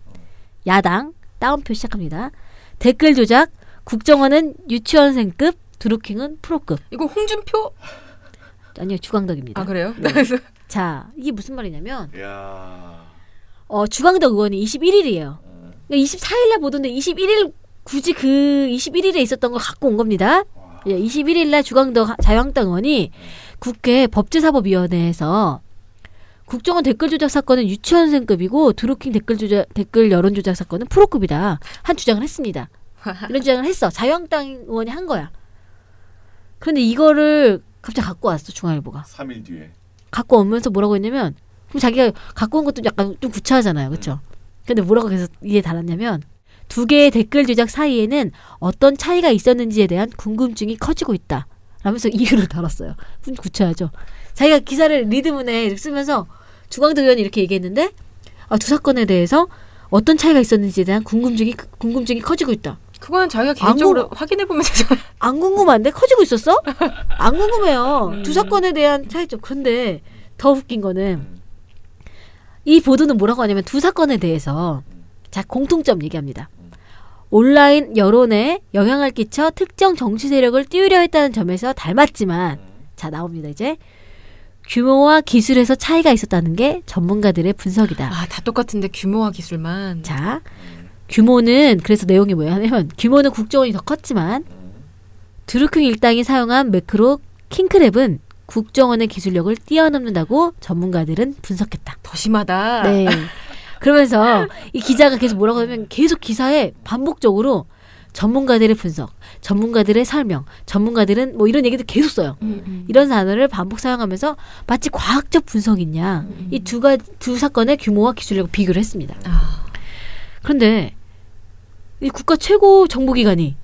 야당 따옴표 시작합니다. 댓글 조작, 국정원은 유치원생급, 드루킹은 프로급. 이거 홍준표? 아니요, 주광덕입니다. 아, 그래요? 자, 이게 무슨 말이냐면 야. 주광덕 의원이 21일이에요. 그러니까 24일날 보던데 21일 굳이 그 21일에 있었던 걸 갖고 온 겁니다. 21일날 주광덕 자유한국당 의원이 국회 법제사법위원회에서 국정원 댓글 조작 사건은 유치원생급이고 드루킹 댓글 여론 조작 사건은 프로급이다. 한 주장을 했습니다. 이런 주장을 했어. 자유한국당 의원이 한 거야. 그런데 이거를 갑자기 갖고 왔어. 중앙일보가. 3일 뒤에. 갖고 오면서 뭐라고 했냐면 그럼 자기가 갖고 온 것도 약간 좀 구차하잖아요. 그렇죠? 근데 뭐라고 계속 이해 달았냐면 두 개의 댓글 조작 사이에는 어떤 차이가 있었는지에 대한 궁금증이 커지고 있다. 라면서 이유를 달았어요. 좀 구차하죠. 자기가 기사를 리드문에 쓰면서 주광덕 의원이 이렇게 얘기했는데 두 사건에 대해서 어떤 차이가 있었는지에 대한 궁금증이 커지고 있다. 그거는 자기가 개인적으로 확인해보면 되잖아요. 안 궁금한데 커지고 있었어? 안 궁금해요. 두 사건에 대한 차이점. 그런데 더 웃긴 거는 이 보도는 뭐라고 하냐면 두 사건에 대해서 자 공통점 얘기합니다. 온라인 여론에 영향을 끼쳐 특정 정치 세력을 띄우려 했다는 점에서 닮았지만 자 나옵니다. 이제 규모와 기술에서 차이가 있었다는 게 전문가들의 분석이다. 아, 다 똑같은데 규모와 기술만. 자 규모는 그래서 내용이 뭐냐면 규모는 국정원이 더 컸지만 드루킹 일당이 사용한 매크로 킹크랩은 국정원의 기술력을 뛰어넘는다고 전문가들은 분석했다. 더 심하다. 네. 그러면서 이 기자가 계속 뭐라고 하면 계속 기사에 반복적으로 전문가들의 분석, 전문가들의 설명, 전문가들은 뭐 이런 얘기도 계속 써요. 이런 단어를 반복 사용하면서 마치 과학적 분석이냐 이 두 사건의 규모와 기술력을 비교를 했습니다. 그런데 이 국가 최고 정보기관이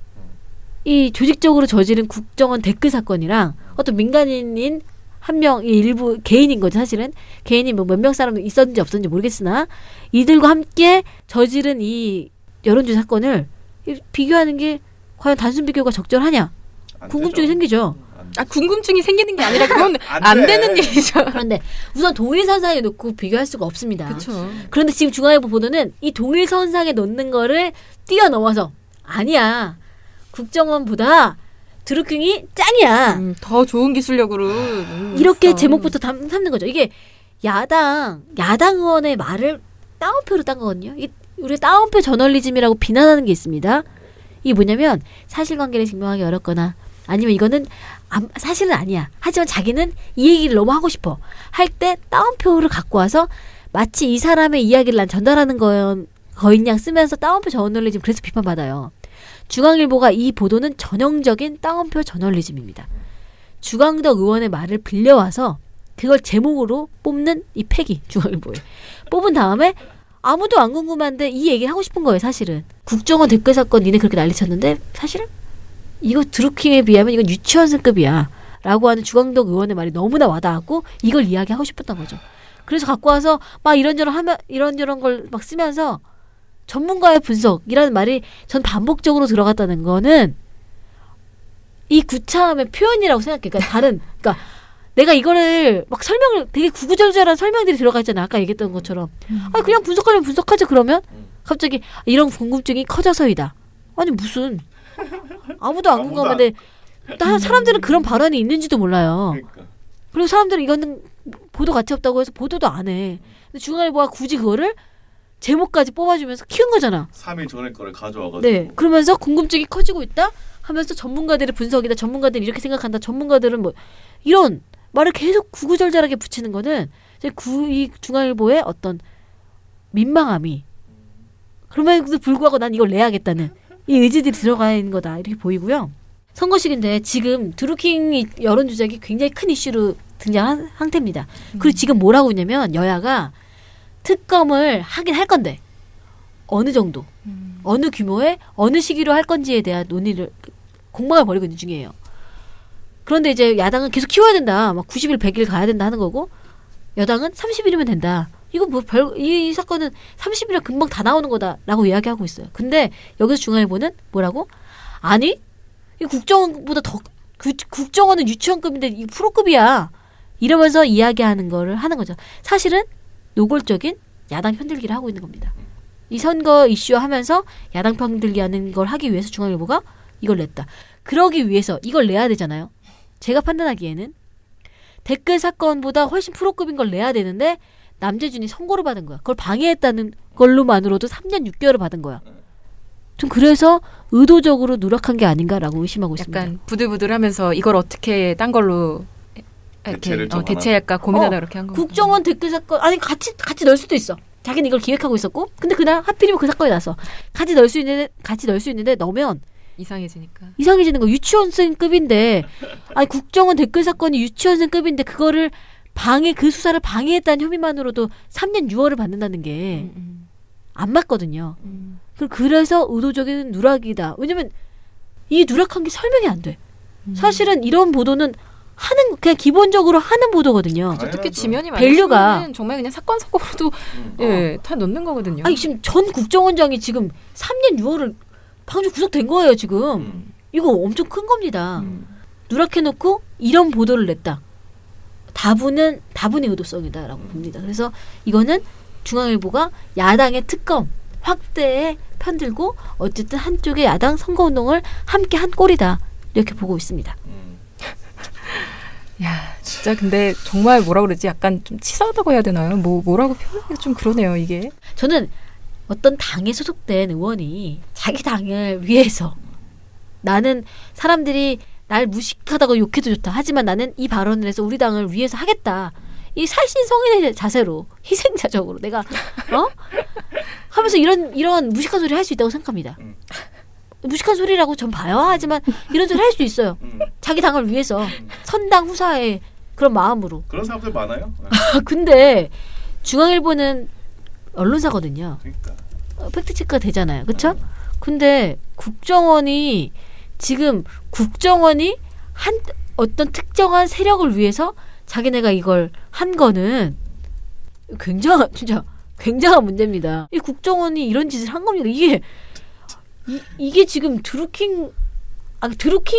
이 조직적으로 저지른 국정원 댓글 사건이랑 어떤 민간인인 한 명, 일부 개인인 거죠, 사실은. 개인이 뭐 몇 명 사람 있었는지 없었는지 모르겠으나 이들과 함께 저지른 이 여론조사 사건을 비교하는 게 과연 단순 비교가 적절하냐? 궁금증이 생기죠. 궁금증이 생기는 게 아니라 그건 안 되는 일이죠. 그런데 우선 동일선상에 놓고 비교할 수가 없습니다. 그쵸. 그런데 지금 중앙일보 보도는 이 동일선상에 놓는 거를 뛰어넘어서 아니야. 국정원보다 드루킹이 짱이야. 더 좋은 기술력으로 이렇게 제목부터 삼는 거죠. 이게 야당 의원의 말을 따옴표로 딴 거거든요. 우리 따옴표 저널리즘이라고 비난하는 게 있습니다. 이게 뭐냐면 사실관계를 증명하기 어렵거나 아니면 이거는 사실은 아니야. 하지만 자기는 이 얘기를 너무 하고 싶어. 할 때 따옴표를 갖고 와서 마치 이 사람의 이야기를 난 전달하는 거인 양 쓰면서 따옴표 저널리즘 그래서 비판받아요. 중앙일보가 이 보도는 전형적인 따옴표 저널리즘입니다. 주광덕 의원의 말을 빌려와서 그걸 제목으로 뽑는 이 패기 중앙일보에 뽑은 다음에 아무도 안 궁금한데 이 얘기를 하고 싶은 거예요. 사실은 국정원 댓글 사건 니네 그렇게 난리쳤는데 사실은 이거 드루킹에 비하면 이건 유치원생급이야 라고 하는 주광덕 의원의 말이 너무나 와닿았고 이걸 이야기하고 싶었던 거죠. 그래서 갖고 와서 막 이런저런 걸 막 쓰면서 전문가의 분석이라는 말이 전 반복적으로 들어갔다는 거는 이 구차함의 표현이라고 생각해. 그러니까 내가 이거를 막 설명을 되게 구구절절한 설명들이 들어가 있잖아. 아까 얘기했던 것처럼. 그냥 분석하려면 분석하죠. 그러면 갑자기 이런 궁금증이 커져서이다. 아니 무슨 아무도 안 궁금한데 사람들은 그런 발언이 있는지도 몰라요. 그러니까. 그리고 사람들은 이거는 보도 가치 없다고 해서 보도도 안 해. 근데 중앙일보가 굳이 그거를 제목까지 뽑아주면서 키운 거잖아. 3일 전에 거를 가져와가지고. 네. 그러면서 궁금증이 커지고 있다 하면서 전문가들의 분석이다. 전문가들은 이렇게 생각한다. 전문가들은 뭐 이런 말을 계속 구구절절하게 붙이는 거는 이 중앙일보의 어떤 민망함이 그럼에도 불구하고 난 이걸 내야겠다는 이 의지들이 들어가 있는 거다 이렇게 보이고요. 선거식인데 지금 드루킹 여론 조작이 굉장히 큰 이슈로 등장한 상태입니다. 그리고 지금 뭐라고 있냐면 여야가 특검을 하긴 할 건데 어느 정도, 어느 규모의 어느 시기로 할 건지에 대한 논의를 공방을 벌이고 있는 중이에요. 그런데 이제 야당은 계속 키워야 된다. 막 90일, 100일 가야 된다 하는 거고 여당은 30일이면 된다. 이거 뭐 이 사건은 30일이면 금방 다 나오는 거다라고 이야기하고 있어요. 근데 여기서 중앙일보는 뭐라고? 아니, 이 국정원보다 더 국정원은 유치원급인데 이 프로급이야. 이러면서 이야기하는 거를 하는 거죠. 사실은 노골적인 야당 편들기를 하고 있는 겁니다. 이 선거 이슈 하면서 야당 편들기 하는 걸 하기 위해서 중앙일보가 이걸 냈다. 그러기 위해서 이걸 내야 되잖아요. 제가 판단하기에는 댓글 사건보다 훨씬 프로급인 걸 내야 되는데 남재준이 선고를 받은 거야. 그걸 방해했다는 걸로만으로도 3년 6개월을 받은 거야. 좀 그래서 의도적으로 누락한 게 아닌가라고 의심하고 있습니다. 약간 부들부들하면서 이걸 어떻게 딴 걸로 이렇게 대체할까 고민하다 그렇게 한 거. 국정원 댓글 사건 아니 같이 넣을 수도 있어. 자기는 이걸 기획하고 있었고, 근데 그날 하필이면 그 사건이 났어. 같이 넣을 수 있는데 넣으면 이상해지는 거. 유치원생급인데, 아니 국정원 댓글 사건이 유치원생급인데 그거를 그 수사를 방해했다는 혐의만으로도 3년 6월을 받는다는 게 안 맞거든요. 그래서 의도적인 누락이다. 왜냐면 이 누락한 게 설명이 안 돼. 사실은 이런 보도는 그냥 기본적으로 하는 보도거든요. 특히 지면이 밸류가 정말 그냥 사건 사고로도 다 넣는 거거든요. 아니 지금 전 국정원장이 지금 3년 6월을 방금 구속된 거예요 지금. 이거 엄청 큰 겁니다. 누락해놓고 이런 보도를 냈다. 다분히 의도성이다라고 봅니다. 그래서 이거는 중앙일보가 야당의 특검 확대에 편들고 어쨌든 한쪽의 야당 선거운동을 함께 한 꼴이다. 이렇게 보고 있습니다. 야, 진짜 근데 정말 뭐라 그러지? 약간 좀 치사하다고 해야 되나요? 뭐라고 표현하기가 좀 그러네요, 이게. 저는 어떤 당에 소속된 의원이 자기 당을 위해서 나는 사람들이 날 무식하다고 욕해도 좋다. 하지만 나는 이 발언을 해서 우리 당을 위해서 하겠다. 이 살신성인의 자세로 희생자적으로 내가 하면서 이런 무식한 소리 할 수 있다고 생각합니다. 무식한 소리라고 전 봐요. 하지만 이런 소리 할 수 있어요. 자기 당을 위해서 선당 후사의 그런 마음으로. 그런 사람들 많아요. 근데 중앙일보는 언론사거든요. 그러니까. 팩트체크가 되잖아요. 그렇죠? 근데 국정원이 한 어떤 특정한 세력을 위해서 자기네가 이걸 한 거는 굉장한 문제입니다. 이 국정원이 이런 짓을 한 겁니다. 이게 지금 드루킹이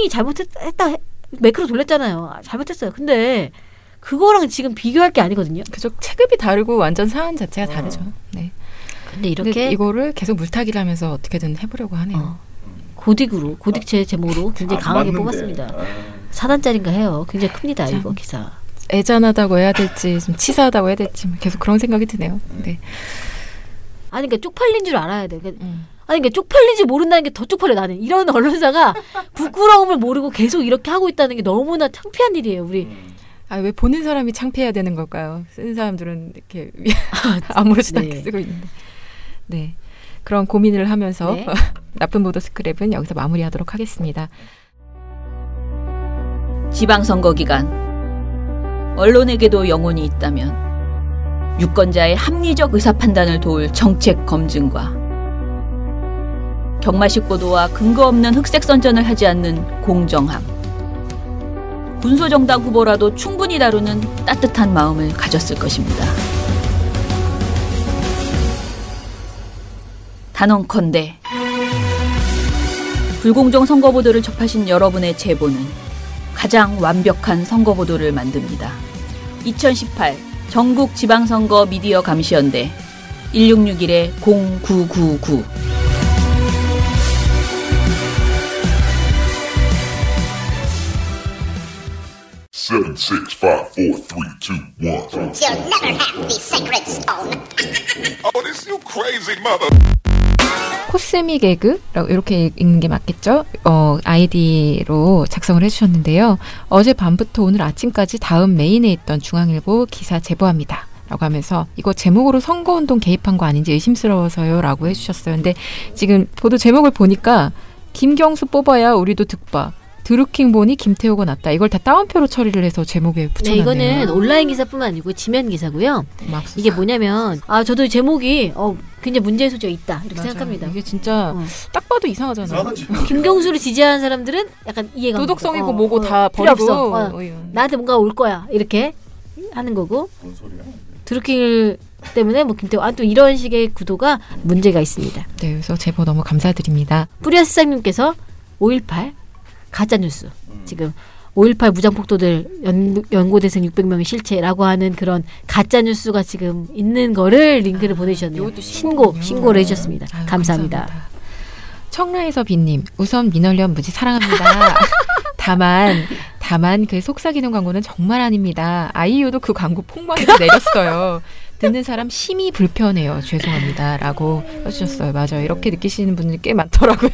잘못했다. 매크로 돌렸잖아요. 잘못했어요. 근데 그거랑 지금 비교할 게 아니거든요. 그죠. 체급이 다르고 완전 사안 자체가 다르죠. 네. 근데 이거를 계속 물타기를 하면서 어떻게든 해보려고 하네요. 고딕체 제목으로 굉장히 강하게 뽑았습니다. 4단짜리인가 해요. 굉장히 큽니다. 이거 기사. 애잔하다고 해야 될지 좀 치사하다고 해야 될지 계속 그런 생각이 드네요. 네. 아니 그러니까 쪽팔린 줄 알아야 돼. 그러니까 쪽팔린지 모른다는 게 더 쪽팔려. 나는 이런 언론사가 부끄러움을 모르고 계속 이렇게 하고 있다는 게 너무나 창피한 일이에요. 우리. 왜 보는 사람이 창피해야 되는 걸까요? 쓰는 사람들은 이렇게 아무렇지도 않게 쓰고 있는데. 네. 그런 고민을 하면서 네. 나쁜 보도 스크랩은 여기서 마무리하도록 하겠습니다. 지방선거 기간 언론에게도 영혼이 있다면 유권자의 합리적 의사판단을 도울 정책 검증과 경마식 보도와 근거 없는 흑색 선전을 하지 않는 공정함, 군소정당 후보라도 충분히 다루는 따뜻한 마음을 가졌을 것입니다. 단언컨대 불공정 선거보도를 접하신 여러분의 제보는 가장 완벽한 선거보도를 만듭니다. 2018 전국 지방선거 미디어 감시연대 1661-0999 7, 6, 5, 4, 3, 2, 1. You'll never have the sacred stone. Oh, this you crazy mother. 코스미 개그라고 이렇게 읽는 게 맞겠죠? 아이디로 작성을 해주셨는데요. 어제 밤부터 오늘 아침까지 다음 메인에 있던 중앙일보 기사 제보합니다. 라고 하면서 이거 제목으로 선거운동 개입한 거 아닌지 의심스러워서요 라고 해주셨어요. 근데 지금 보도 제목을 보니까 김경수 뽑아야 우리도 득봐. 드루킹 보니 김태호가 낫다. 이걸 다 따옴표로 처리를 해서 제목에 붙여놨네요. 네, 이거는 온라인 기사뿐만 아니고 지면 기사고요. 이게 뭐냐면 저도 제목이 굉장히 문제의 소지가 있다 이렇게 맞아요. 생각합니다. 이게 진짜 딱 봐도 이상하잖아요. 김경수를 지지하는 사람들은 약간 이해가 도덕성이고 뭐고 다 필요 버리고 없어. 나한테 뭔가 올 거야 이렇게 하는 거고. 뭔 소리야? 드루킹 때문에 뭐 김태호 또 이런 식의 구도가 문제가 있습니다. 네, 그래서 제보 너무 감사드립니다. 뿌리아 스장님께서 5.18 가짜뉴스 지금 5.18 무장폭도들 연고대생 600명의 실체라고 하는 그런 가짜뉴스가 지금 있는 거를 링크를 보내주셨네요. 신고를 해주셨습니다. 아유, 감사합니다. 청라에서 빈님 우선 민원련 무지 사랑합니다. 다만 그 속삭이는 광고는 정말 아닙니다. 아이유도 그 광고 폭망해서 내렸어요. 듣는 사람 심히 불편해요. 죄송합니다. 라고 해주셨어요. 맞아요. 이렇게 느끼시는 분들이 꽤 많더라고요.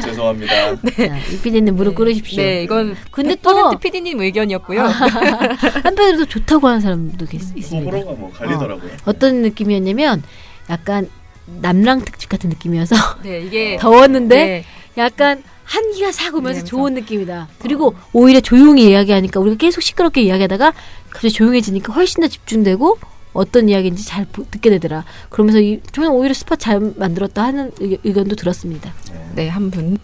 죄송합니다. 네. 이 PD님 무릎 꿇으십시오. 네, 이건 근데 100% PD님 의견이었고요. 한편으로도 좋다고 하는 사람도 있습니다. 호불호가 뭐 갈리더라고요. 어떤 느낌이었냐면 약간 남랑 특집 같은 느낌이어서 네, 이게 더웠는데 네. 약간 한기가 싹 오면서 네, 좋은 느낌이다. 그리고 오히려 조용히 이야기하니까 우리가 계속 시끄럽게 이야기하다가 갑자기 조용해지니까 훨씬 더 집중되고 어떤 이야기인지 잘 듣게 되더라. 그러면서 저는 오히려 스팟 잘 만들었다 하는 의견도 들었습니다. 네, 한 분.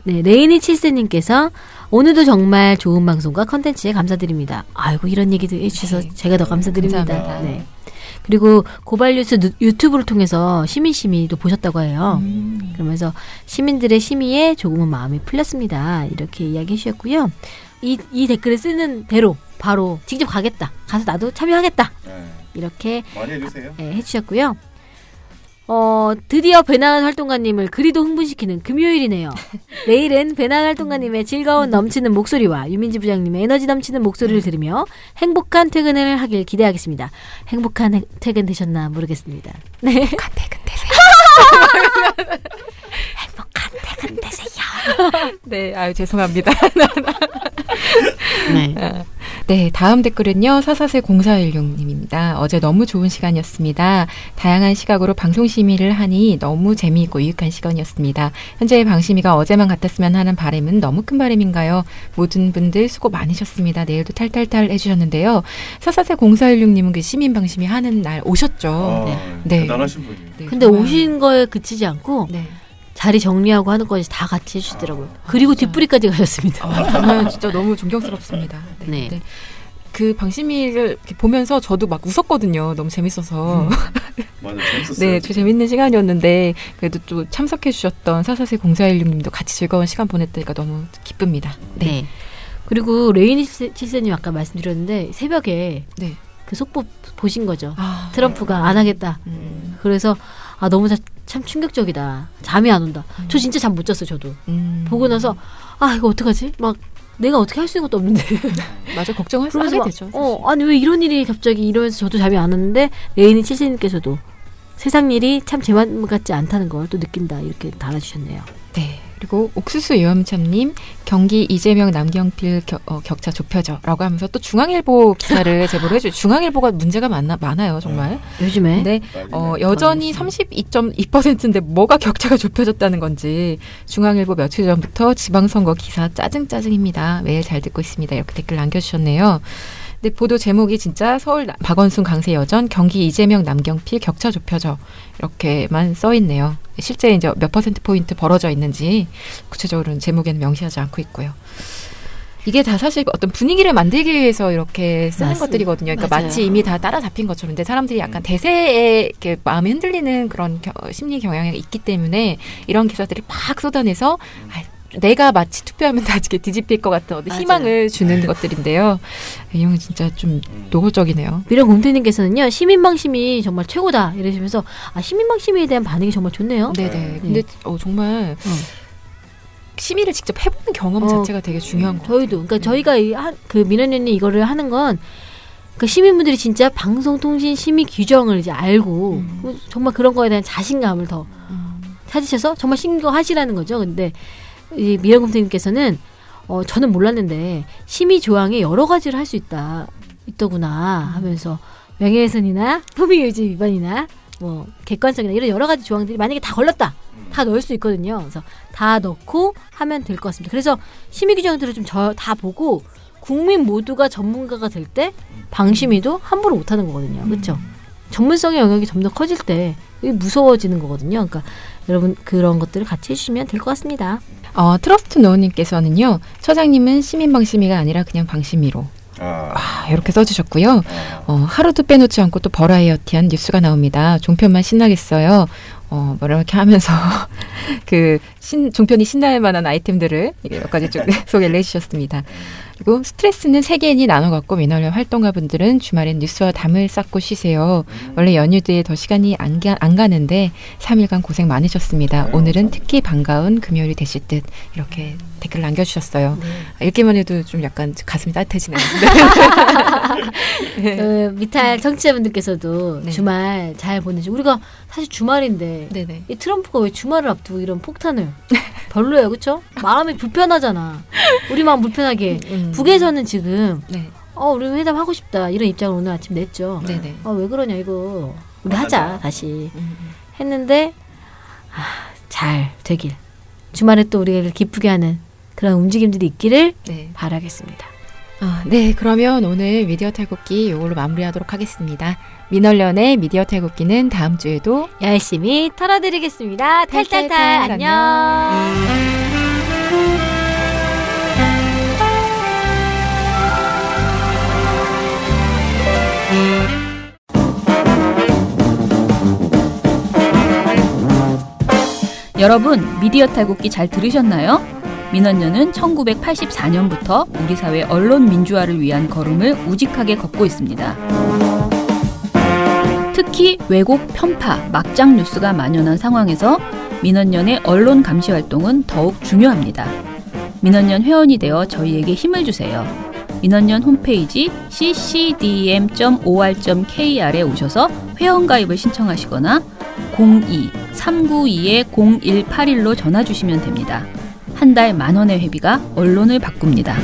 네, 레이니 칠세님께서 오늘도 정말 좋은 방송과 컨텐츠에 감사드립니다. 아이고 이런 얘기도 해주셔서 제가 더 감사드립니다. 감사합니다. 네. 그리고 고발뉴스 유튜브를 통해서 시민심의도 보셨다고 해요. 그러면서 시민들의 심의에 조금은 마음이 풀렸습니다. 이렇게 이야기해 주셨고요. 이 댓글을 쓰는 대로 바로 직접 가겠다. 가서 나도 참여하겠다. 이렇게 많이 해주세요. 네, 해주셨고요. 드디어 배나은 활동가님을 그리도 흥분시키는 금요일이네요. 내일은 배나은 활동가님의 즐거운 넘치는 목소리와 유민지 부장님의 에너지 넘치는 목소리를 들으며 행복한 퇴근을 하길 기대하겠습니다. 행복한 퇴근 되셨나 모르겠습니다. 네. 행복한 퇴근 되세요. 행복한 퇴근 되세요. 네, 아유 죄송합니다. 네. 네, 다음 댓글은요. 440416님입니다. 어제 너무 좋은 시간이었습니다. 다양한 시각으로 방송 심의를 하니 너무 재미있고 유익한 시간이었습니다. 현재의 방심이가 어제만 같았으면 하는 바람은 너무 큰 바람인가요? 모든 분들 수고 많으셨습니다. 내일도 탈탈탈 해주셨는데요. 440416님은 그 시민 방심이 하는 날 오셨죠. 네. 대단하신 분이에요. 네, 근데 정말. 오신 거에 그치지 않고 네. 자리 정리하고 하는 것까지 다 같이 해주시더라고요. 그리고 뒷부리까지 가셨습니다. 정말 진짜 너무 존경스럽습니다. 네. 네. 그 방심이를 이렇게 보면서 저도 막 웃었거든요. 너무 재밌어서. 맞아, 재밌었어요. 네, 재밌는 시간이었는데 그래도 또 참석해 주셨던 440416님도 같이 즐거운 시간 보냈다니까 너무 기쁩니다. 네. 네. 그리고 레이니 칠세님 아까 말씀드렸는데 새벽에 네. 그 속보 보신 거죠. 트럼프가 안 하겠다. 그래서 너무 참 충격적이다. 잠이 안 온다. 저 진짜 잠 못 잤어요. 저도. 보고 나서 이거 어떡하지? 막 내가 어떻게 할 수 있는 것도 없는데. 맞아, 걱정을 하게 되죠. 아니 왜 이런 일이 갑자기 이러면서 저도 잠이 안 왔는데 레이니 칠세님께서도 세상 일이 참 제 마음 같지 않다는 걸 또 느낀다. 이렇게 달아주셨네요. 네. 그리고 옥수수 요염참님 경기 이재명 남경필 격차 좁혀져라고 하면서 또 중앙일보 기사를 제보를 해줘요. 중앙일보가 문제가 많아요 정말. 요즘에. 근데 여전히 32.2%인데 뭐가 격차가 좁혀졌다는 건지 중앙일보 며칠 전부터 지방선거 기사 짜증입니다. 매일 잘 듣고 있습니다. 이렇게 댓글 남겨주셨네요. 근데 보도 제목이 진짜 서울 박원순 강세 여전 경기 이재명 남경필 격차 좁혀져 이렇게만 써 있네요. 실제 이제 몇 %포인트 벌어져 있는지 구체적으로는 제목에는 명시하지 않고 있고요. 이게 다 사실 어떤 분위기를 만들기 위해서 이렇게 쓰는 것들이거든요. 그러니까 맞아요. 마치 이미 다 따라잡힌 것처럼. 근데 사람들이 약간 대세에 이렇게 마음이 흔들리는 그런 심리 경향이 있기 때문에 이런 기사들이 막 쏟아내서 내가 마치 투표하면 다 뒤집힐 것 같은 어떤 희망을 주는 것들인데요. 이건 진짜 좀 노골적이네요. 미련 공태님께서는요. 시민방심이 정말 최고다 이러시면서 시민방심에 대한 반응이 정말 좋네요. 네네. 근데 정말 심의를 직접 해보는 경험 자체가 되게 중요한 것 저희도 그러니까 저희가 그 민원연이 이거를 하는 건 그 시민분들이 진짜 방송통신 심의 규정을 이제 알고 정말 그런 거에 대한 자신감을 더 찾으셔서 정말 신고하시라는 거죠. 근데 이 미연검사님께서는 저는 몰랐는데 심의 조항에 여러 가지를 할 수 있더구나 하면서 명예훼손이나 품위유지 위반이나 뭐 객관성이나 이런 여러 가지 조항들이 만약에 다 걸렸다. 다 넣을 수 있거든요. 그래서 다 넣고 하면 될 것 같습니다. 그래서 심의 규정들을 좀 다 보고 국민 모두가 전문가가 될 때 방심위도 함부로 못하는 거거든요. 그렇죠? 전문성의 영역이 점 더 커질 때 무서워지는 거거든요. 그러니까 여러분 그런 것들을 같이 해주시면 될 것 같습니다. 트러스트 노우님께서는요. 처장님은 시민 방심위가 아니라 그냥 방심위로 이렇게 써주셨고요. 하루도 빼놓지 않고 또 버라이어티한 뉴스가 나옵니다. 종편만 신나겠어요. 뭐 이렇게 하면서 그 종편이 신날 만한 아이템들을 몇 가지 좀 소개를 해주셨습니다. 그리고 스트레스는 세계인이 나눠갖고 민원련 활동가분들은 주말엔 뉴스와 담을 쌓고 쉬세요. 원래 연휴 뒤에 더 시간이 안 가는데 3일간 고생 많으셨습니다. 오늘은 특히 반가운 금요일이 되실 듯 이렇게 댓글 남겨주셨어요. 읽기만 해도 좀 약간 가슴이 따뜻해지네요. 미탈 청취자분들께서도 주말 잘 보내죠. 우리가 사실 주말인데 이 트럼프가 왜 주말을 앞두고 이런 폭탄을 별로예요. 그렇죠? 마음이 불편하잖아. 우리 마음 불편하게. 북에서는 지금 우리 회담 하고 싶다 이런 입장을 오늘 아침 냈죠. 왜 그러냐 이거 우리 하자 다시 했는데 잘 되길 주말에 또 우리를 기쁘게 하는 그런 움직임들이 있기를 바라겠습니다. 네, 그러면 오늘 미디어 탈곡기 이걸로 마무리하도록 하겠습니다. 민원련의 미디어 탈곡기는 다음 주에도 열심히 털어드리겠습니다. 탈탈탈 안녕. 여러분, 미디어 탈곡기 잘 들으셨나요? 민원연은 1984년부터 우리 사회 언론 민주화를 위한 걸음을 우직하게 걷고 있습니다. 특히 왜곡, 편파, 막장 뉴스가 만연한 상황에서 민원연의 언론 감시 활동은 더욱 중요합니다. 민원연 회원이 되어 저희에게 힘을 주세요. 민원연 홈페이지 ccdm.or.kr에 오셔서 회원가입을 신청하시거나 02-392-0181로 전화 주시면 됩니다. 한 달 10,000원의 회비가 언론을 바꿉니다.